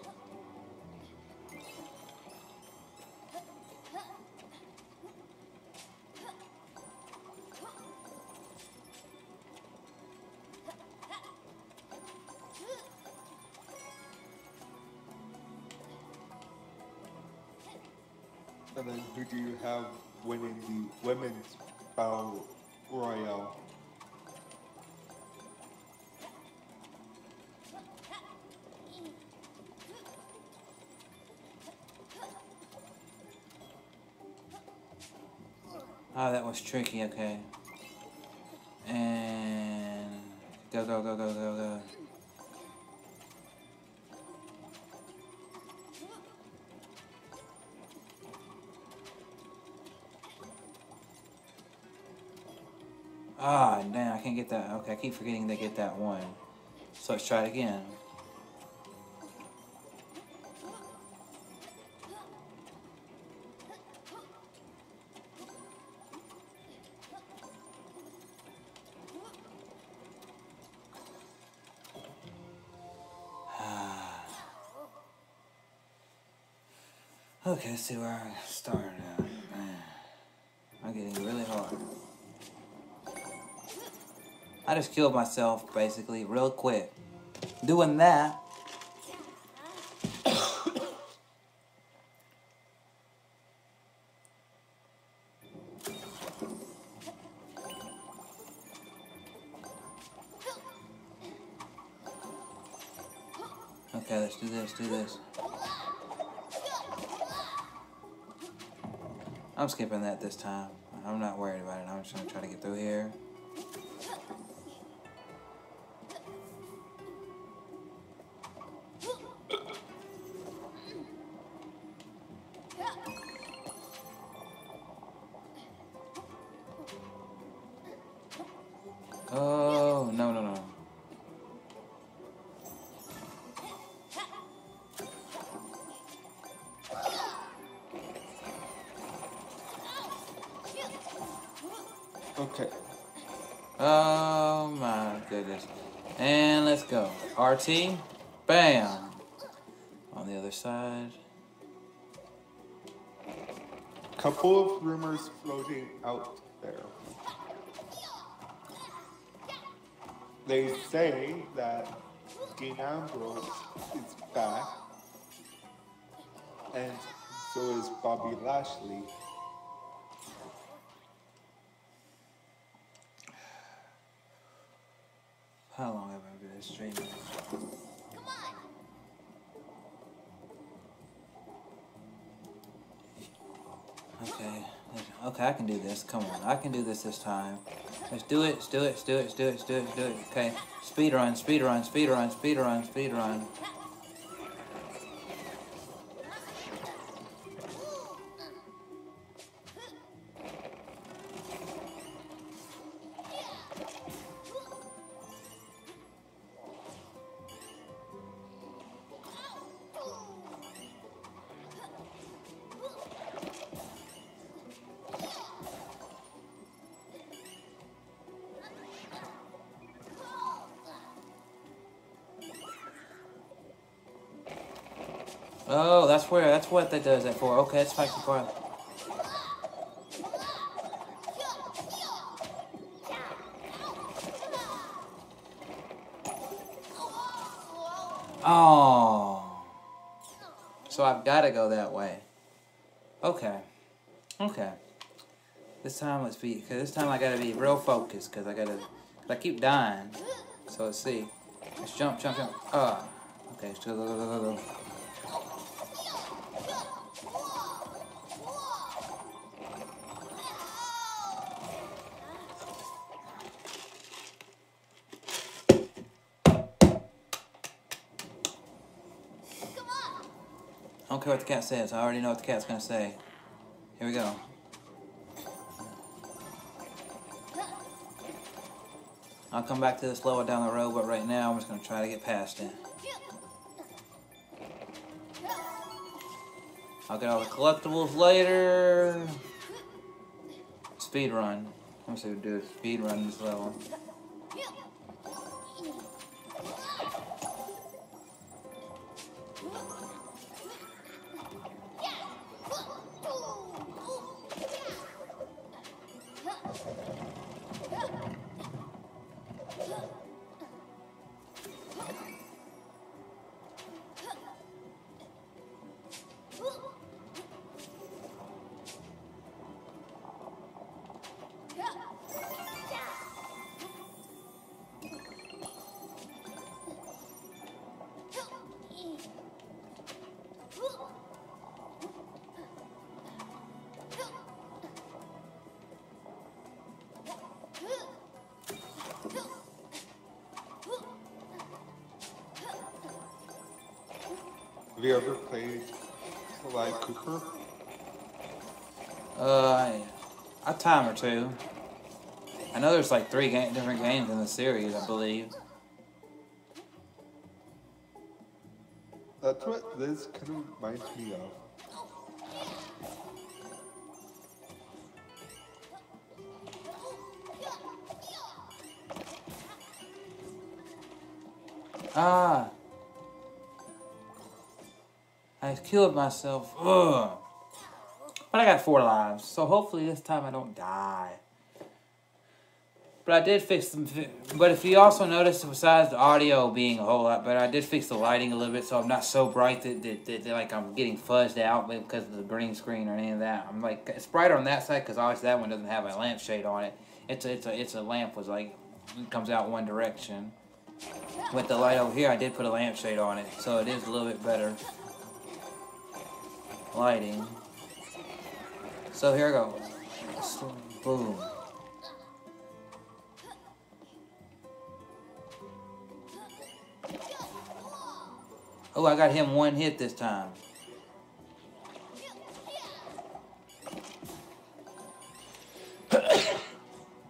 And then who do you have winning the Women's Battle Royale? Oh, that was tricky, okay. And... Go, go, go, go, go, go. Ah, damn, I can't get that. Okay, I keep forgetting to get that one. So let's try it again. Okay, let's see where I started at. I'm getting really hard. I just killed myself, basically, real quick. Doing that. Okay, let's do this, do this. I'm skipping that this time. I'm not worried about it. I'm just gonna try to get through here. Oh, no, no, no. Okay. Oh my goodness. And let's go. RT. Bam. On the other side. Couple of rumors floating out there. They say that Dean Ambrose is back, and so is Bobby Lashley. How long have I been streaming? Okay. Okay, I can do this. Come on. I can do this time. Let's do it. Let's do it. Let's do it. Let's do it. Let's do it. Let's do it. Okay. Speed run, speed run, speed run, speed run, speed run. Oh, that's what that does that for. Okay, it's fight for. Oh. So I've got to go that way. Okay. Okay. This time let's be, cause this time I gotta be real focused, cause I keep dying. So let's see. Let's jump, jump, jump. Ah. Okay, let's go, go, go, go, go. don't care what the cat says. I already know what the cat's gonna say. Here we go. I'll come back to this lower down the road, but right now I'm just gonna try to get past it. I'll get all the collectibles later. Speed run. Let me see what we do. Speed run this level. Have you ever played Sly Cooper? A time or two. I know there's like 3 different games in the series, I believe. That's what this kind of reminds me of. Ah. I killed myself. Ugh. But I got 4 lives, so hopefully this time I don't die. But I did fix them. But if you also notice, besides the audio being a whole lot better, I did fix the lighting a little bit, so I'm not so bright that like I'm getting fuzzed out because of the green screen or any of that. I'm like, it's brighter on that side because obviously that one doesn't have a lampshade on it. It's a lamp was like it comes out one direction. With the light over here, I did put a lampshade on it, so it is a little bit better lighting. So here I go. Boom. Oh, I got him 1 hit this time.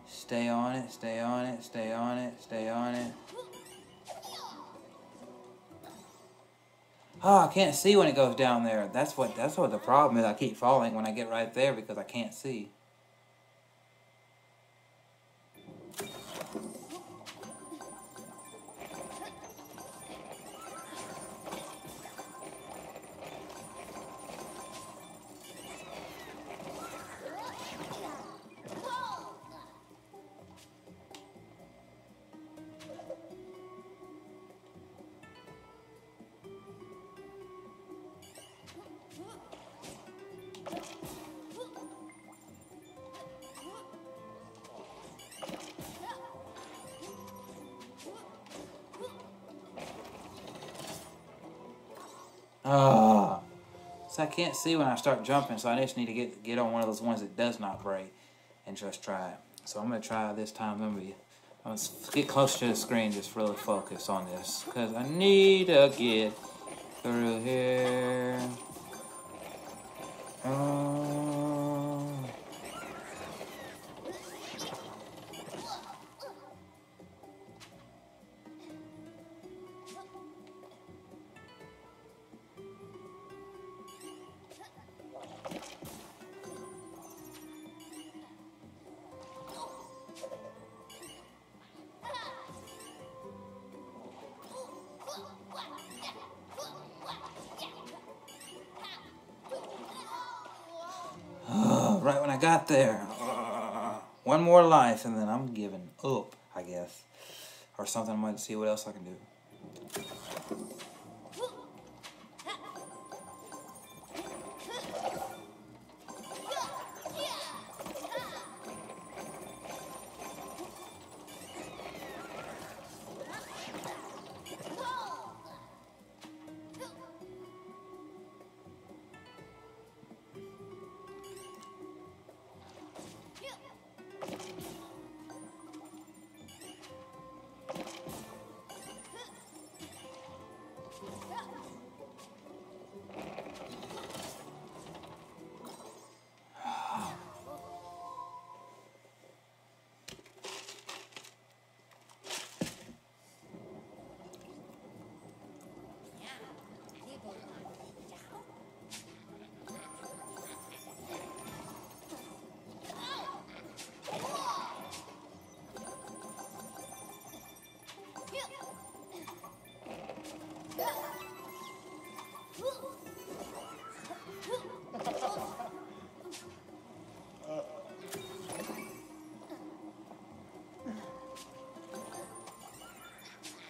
Stay on it, stay on it, stay on it, stay on it. Oh, I can't see when it goes down there. That's what the problem is. I keep falling when I get right there because I can't see. So I can't see when I start jumping, so I just need to get on one of those ones that does not break and just try it. So I'm going to try this time. Let's get close to the screen, just really focus on this, because I need to get through here. Right when I got there. One more life and then I'm giving up, I guess. Or something. I might see what else I can do.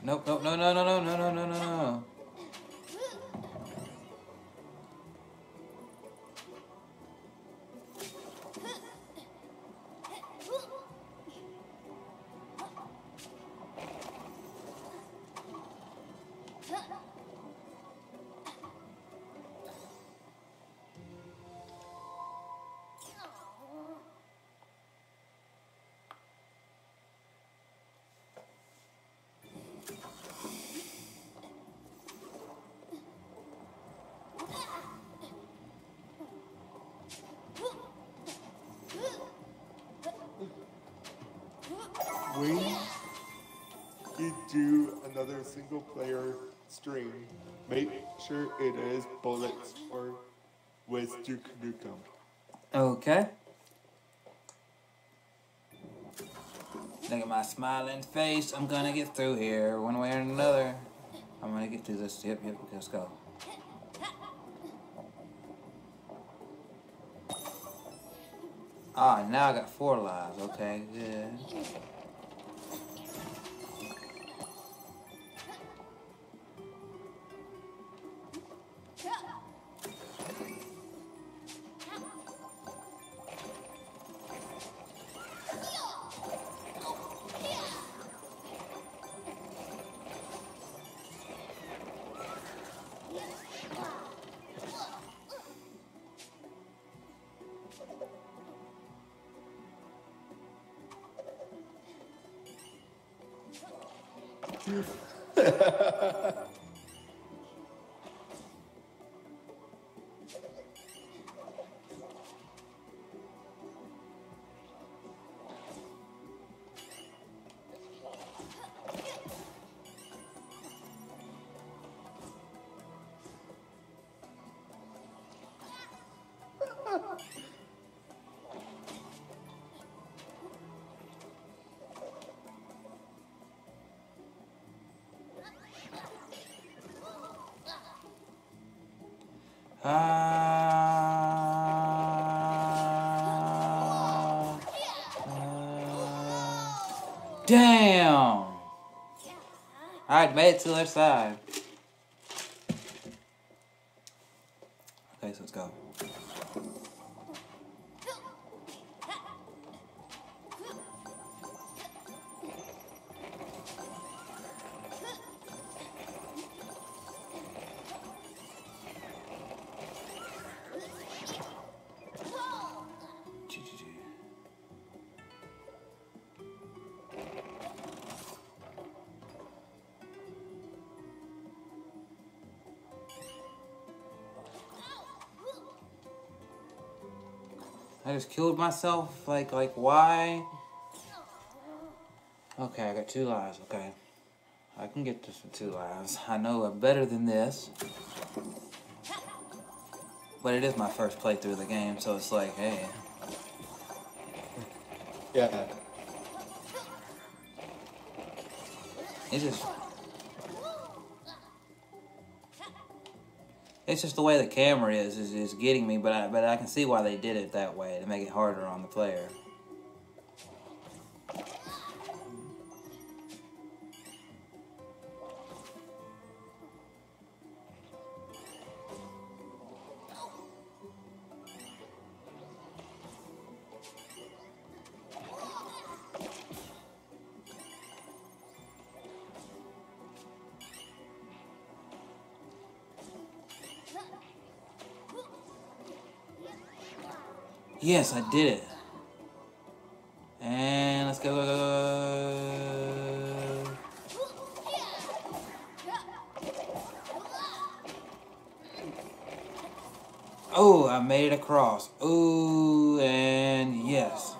Nope, nope, no, no, no, no, no, no, no, no, no. When you do another single player stream, make sure it is Bullets or with Duke Nukem. Okay. Look at my smiling face. I'm gonna get through here one way or another. I'm gonna get through this. Yep, yep, let's go. Ah, now I got 4 lives. Okay, good. Damn! Alright, made it to the other side. Okay, so let's go. I just killed myself? Like why? Okay, I got 2 lives, okay. I can get this with 2 lives. I know I'm better than this. But it is my first playthrough of the game, so it's like, hey. Yeah. It's just the way the camera is getting me, but I can see why they did it that way, to make it harder on the player. Yes, I did it. And let's go. Oh, I made it across. Ooh, and yes.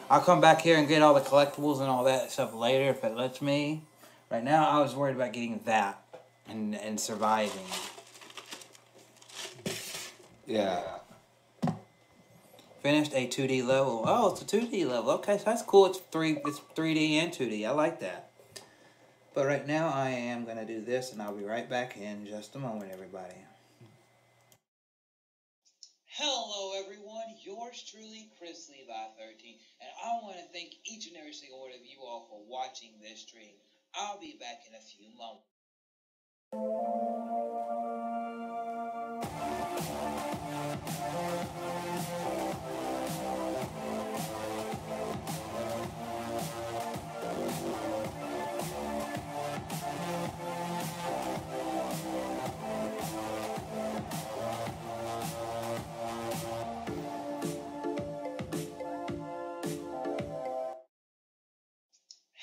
I'll come back here and get all the collectibles and all that stuff later if it lets me. Right now, I was worried about getting that and surviving. Yeah. Finished a 2D level. Oh, it's a 2D level. Okay, so that's cool. It's 3D and 2D. I like that. But right now, I am going to do this, and I'll be right back in just a moment, everybody. Hello, everyone. Yours truly, Chrislevi13, and I want to thank each and every single one of you all for watching this stream. I'll be back in a few moments.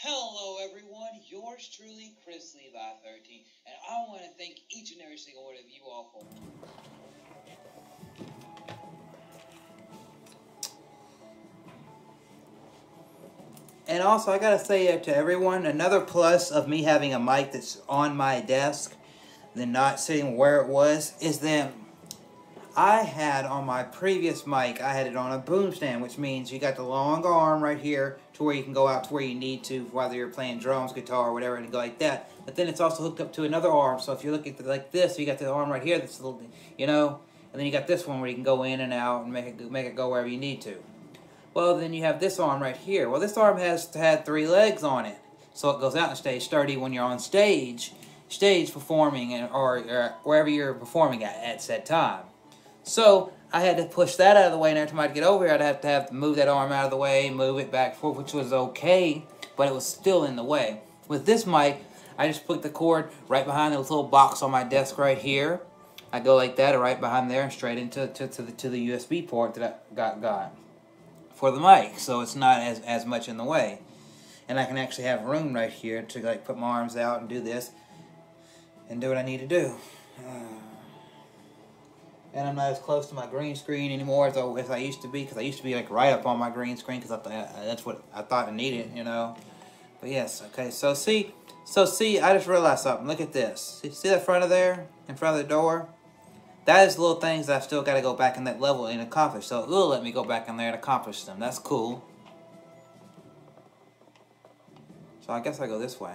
Hello everyone, yours truly, Chrislevi13, and I want to thank each and every single one of you all for... And also, I gotta say to everyone, another plus of me having a mic that's on my desk than not sitting where it was, is that I had on my previous mic, I had it on a boom stand, which means you got the long arm right here to where you can go out to where you need to, whether you're playing drums, guitar, or whatever, and go like that. But then it's also hooked up to another arm, so if you're looking at it like this, you got the arm right here that's a little, you know, and then you got this one where you can go in and out and make it go wherever you need to. Well, then you have this arm right here. Well, this arm has had 3 legs on it, so it goes out and stays sturdy when you're on stage performing, or wherever you're performing at said time. So I had to push that out of the way, and every time I'd get over here, I'd have to move that arm out of the way, move it back and forth, which was okay, but it was still in the way. With this mic, I just put the cord right behind this little box on my desk right here. I go like that, right behind there, and straight into the USB port that I got for the mic, so it's not as much in the way. And I can actually have room right here to like put my arms out and do this and do what I need to do. And I'm not as close to my green screen anymore as I used to be, because I used to be like right up on my green screen, because that's what I thought I needed, you know. But yes, okay. So see, I just realized something. Look at this. See that front of there, in front of the door? That is little things that I've still got to go back in that level and accomplish. So it will let me go back in there and accomplish them. That's cool. So I guess I go this way.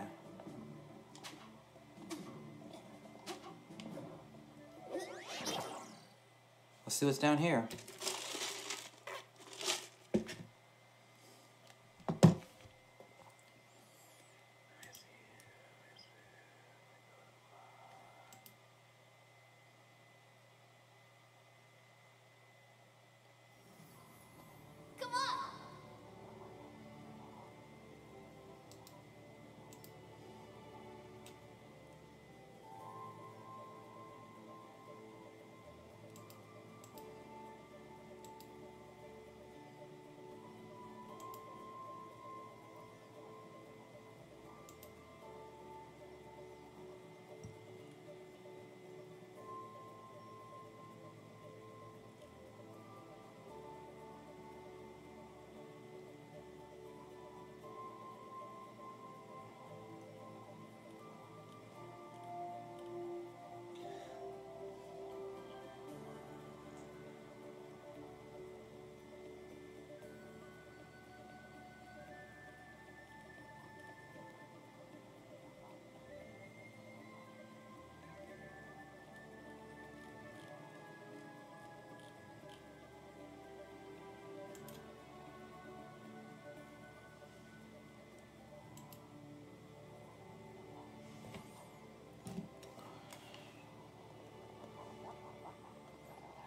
Let's see what's down here. Come on!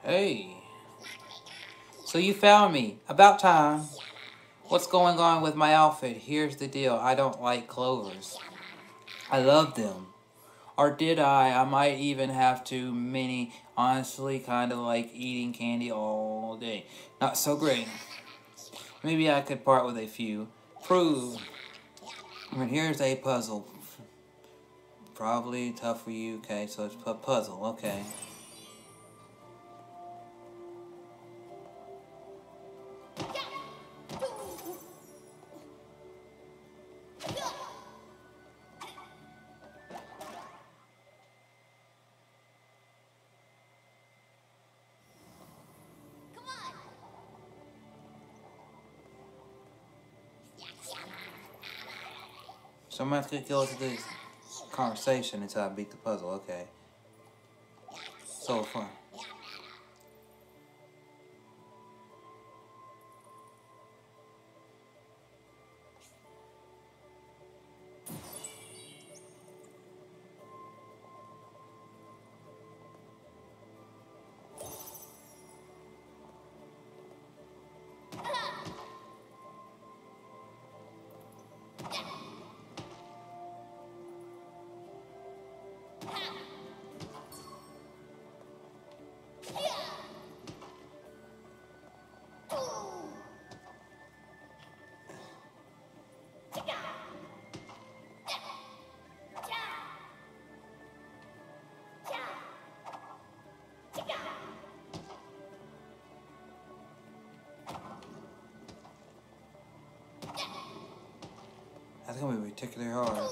Hey. So you found me. About time. What's going on with my outfit? Here's the deal. I don't like clovers. I love them. Or did I? I might even have too many. Honestly, kind of like eating candy all day. Not so great. Maybe I could part with a few. Prove. And here's a puzzle. Probably tough for you. Okay, so it's a puzzle. Okay. So I'm going to have to go to this conversation until I beat the puzzle. Okay. So fun. It's gonna be particularly hard.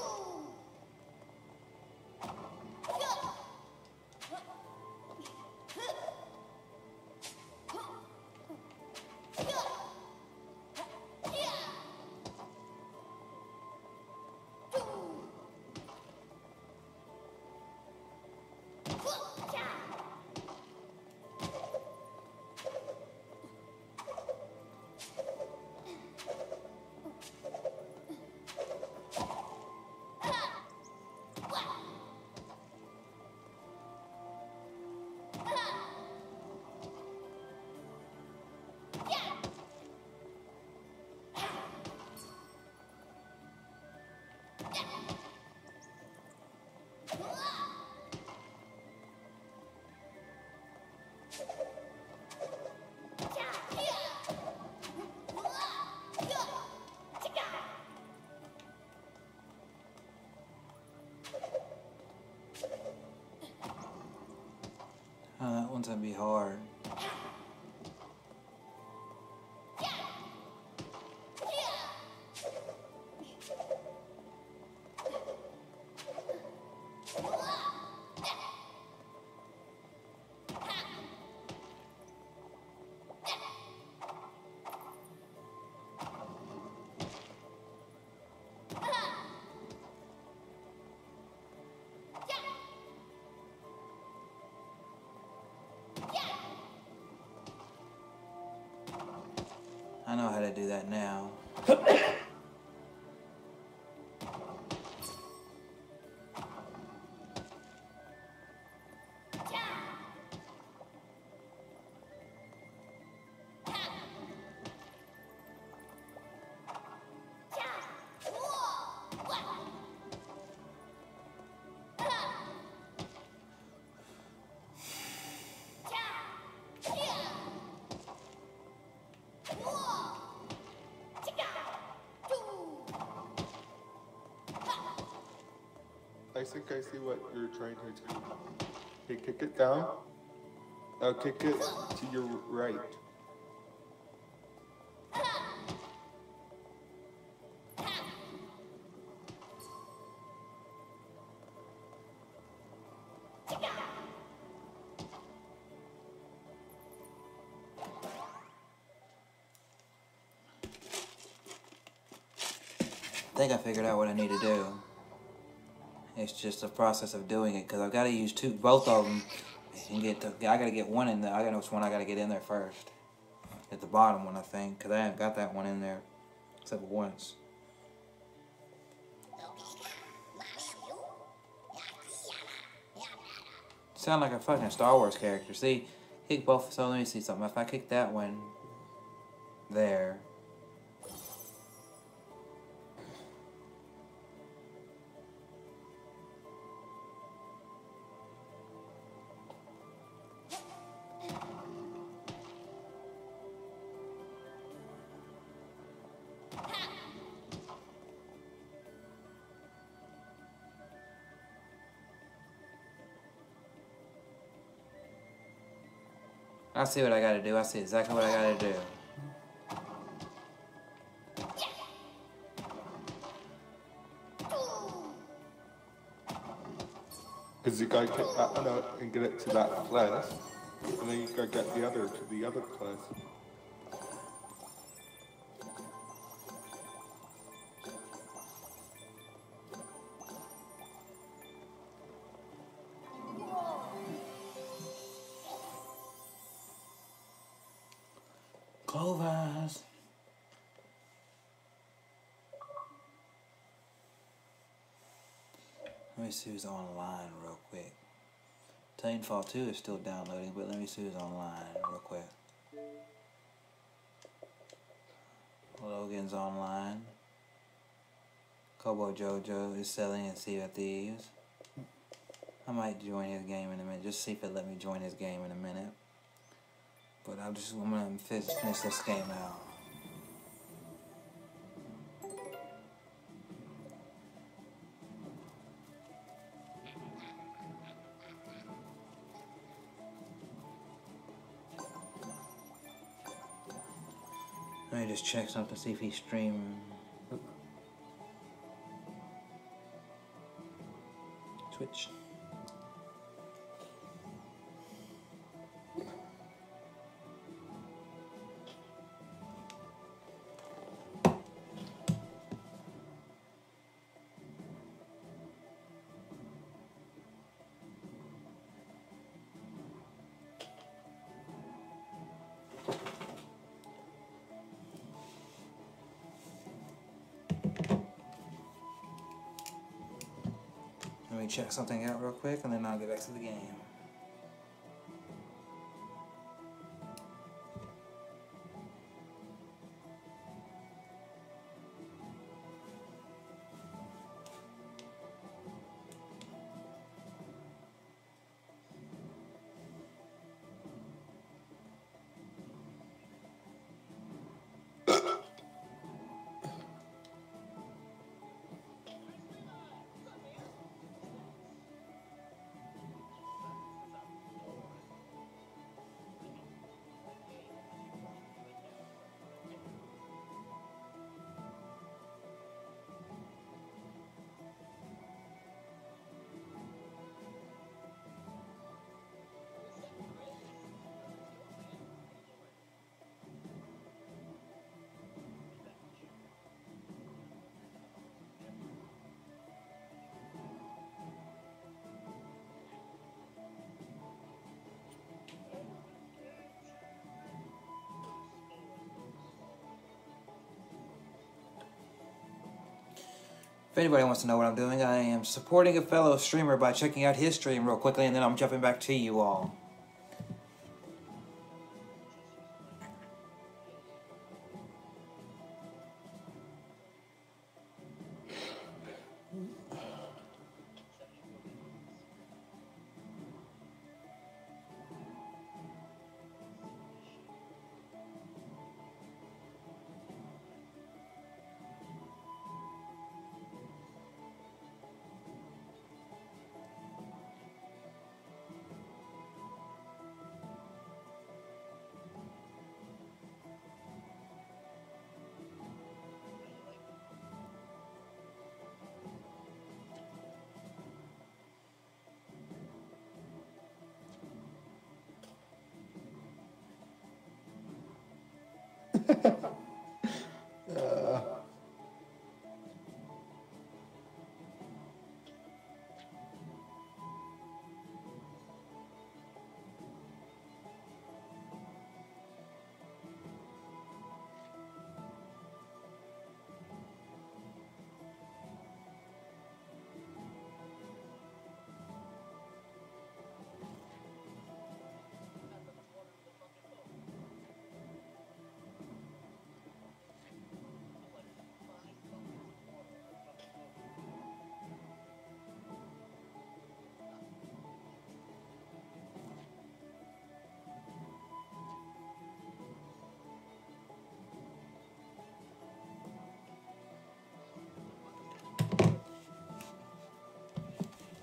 Oh, that one's gonna be hard. I know how to do that now. I think I see what you're trying to do. Okay, kick it down. Now kick it to your right. I think I figured out what I need to do. It's just a process of doing it because I've got to use both of them, and I got to get one in there. I got to know which one I got to get in there first. At the bottom one, I think, because I haven't got that one in there except for once. Sound like a fucking Star Wars character. See, kick both. So let me see something. If I kick that one there. I see what I gotta do. I see exactly what I gotta do. Because you gotta take that one out and get it to that place. And then you gotta get the other to the other place. Clovers. Let me see who's online real quick. Titanfall 2 is still downloading, but let me see who's online real quick. Logan's online. Kobo Jojo is selling and Sea of Thieves. I might join his game in a minute. Just see if it let me join his game in a minute. But I'm gonna finish this game out. Let me just check something, see if he's streaming. bitch. Let me check something out real quick and then I'll get back to the game. If anybody wants to know what I'm doing, I am supporting a fellow streamer by checking out his stream real quickly, and then I'm jumping back to you all.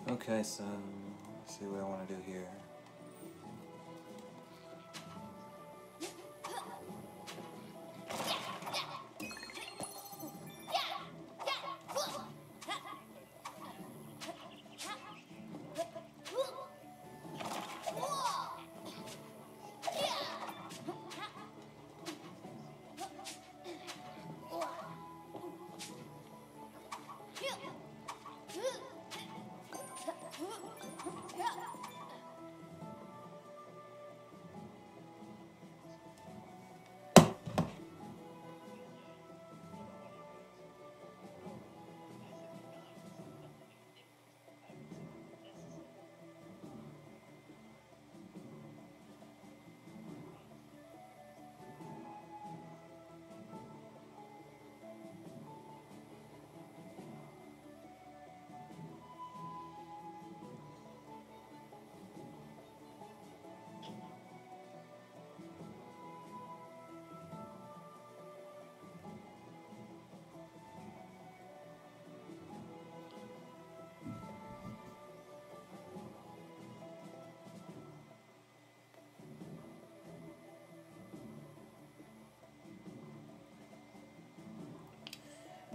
Okay, so let's see what I want to do here.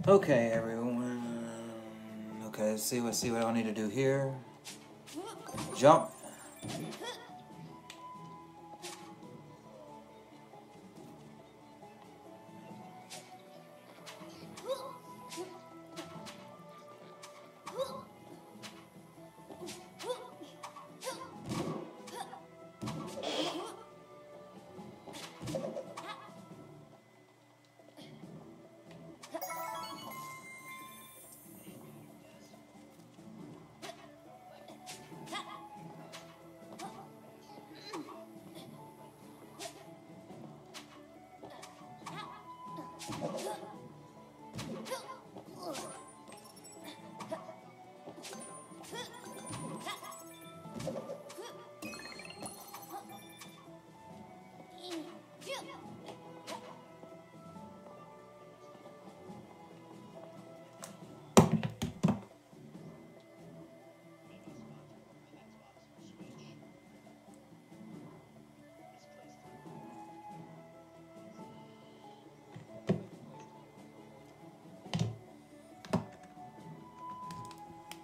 Okay, everyone. Okay, let's see what I need to do here. jump.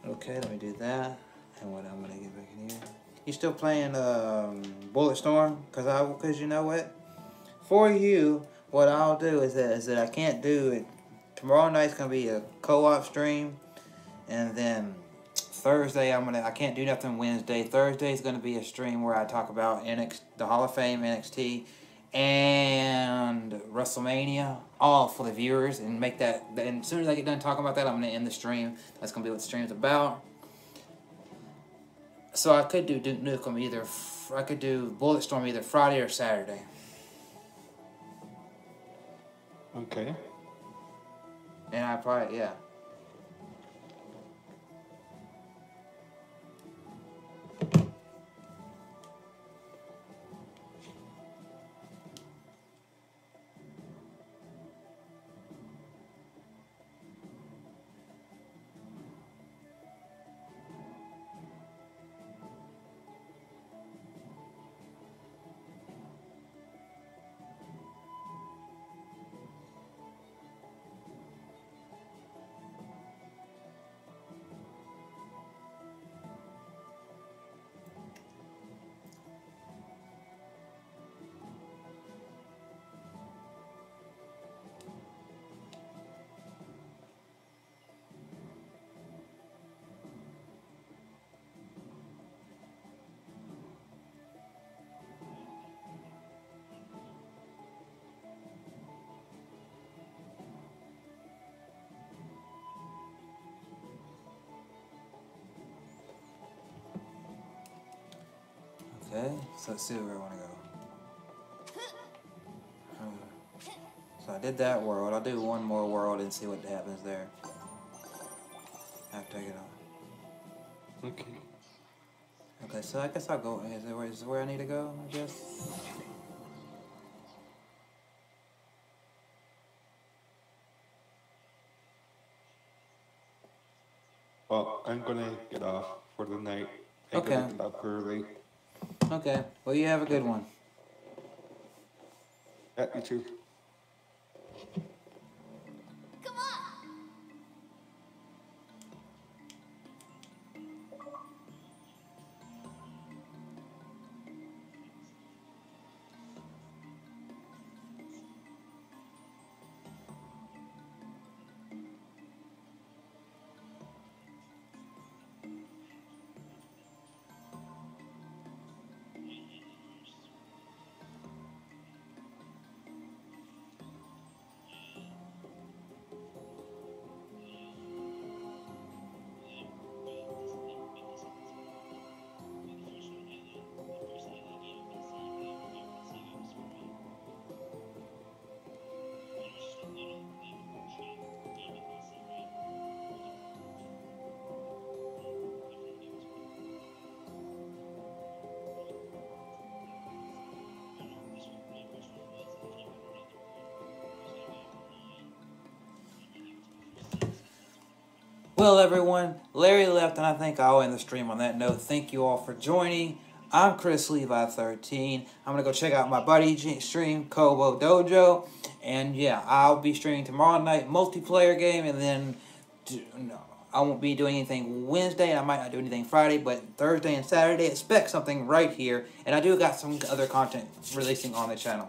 Okay, let me do that. And what I'm gonna get back in here. You still playing Bullet Storm? Cause you know what? For you, what I'll do is that I can't do it. Tomorrow night's gonna be a co-op stream, and then Thursday I can't do nothing Wednesday. Thursday is gonna be a stream where I talk about the Hall of Fame, NXT, and WrestleMania, all for the viewers, and make that. And as soon as I get done talking about that, I'm gonna end the stream. That's gonna be what the stream's about. So I could do Duke Nukem either. I could do Bulletstorm either Friday or Saturday. Okay. And I probably, yeah. Okay, so let's see where I want to go. So I did that world. I'll do one more world and see what happens there. After I get on. Okay. Okay, so I guess I'll go. Is it where I need to go, I guess? Well, I'm gonna get off for the night. I Okay. gotta get up early. Okay, well, you have a good one. Yeah, you too. Come on! Well, everyone, Larry left, and I think I'll end the stream on that note. Thank you all for joining. I'm Chrislevi13. I'm going to go check out my buddy stream, Kobo Dojo. And yeah, I'll be streaming tomorrow night, multiplayer game, and then I won't be doing anything Wednesday, and I might not do anything Friday, but Thursday and Saturday, expect something right here. And I do got some other content releasing on the channel.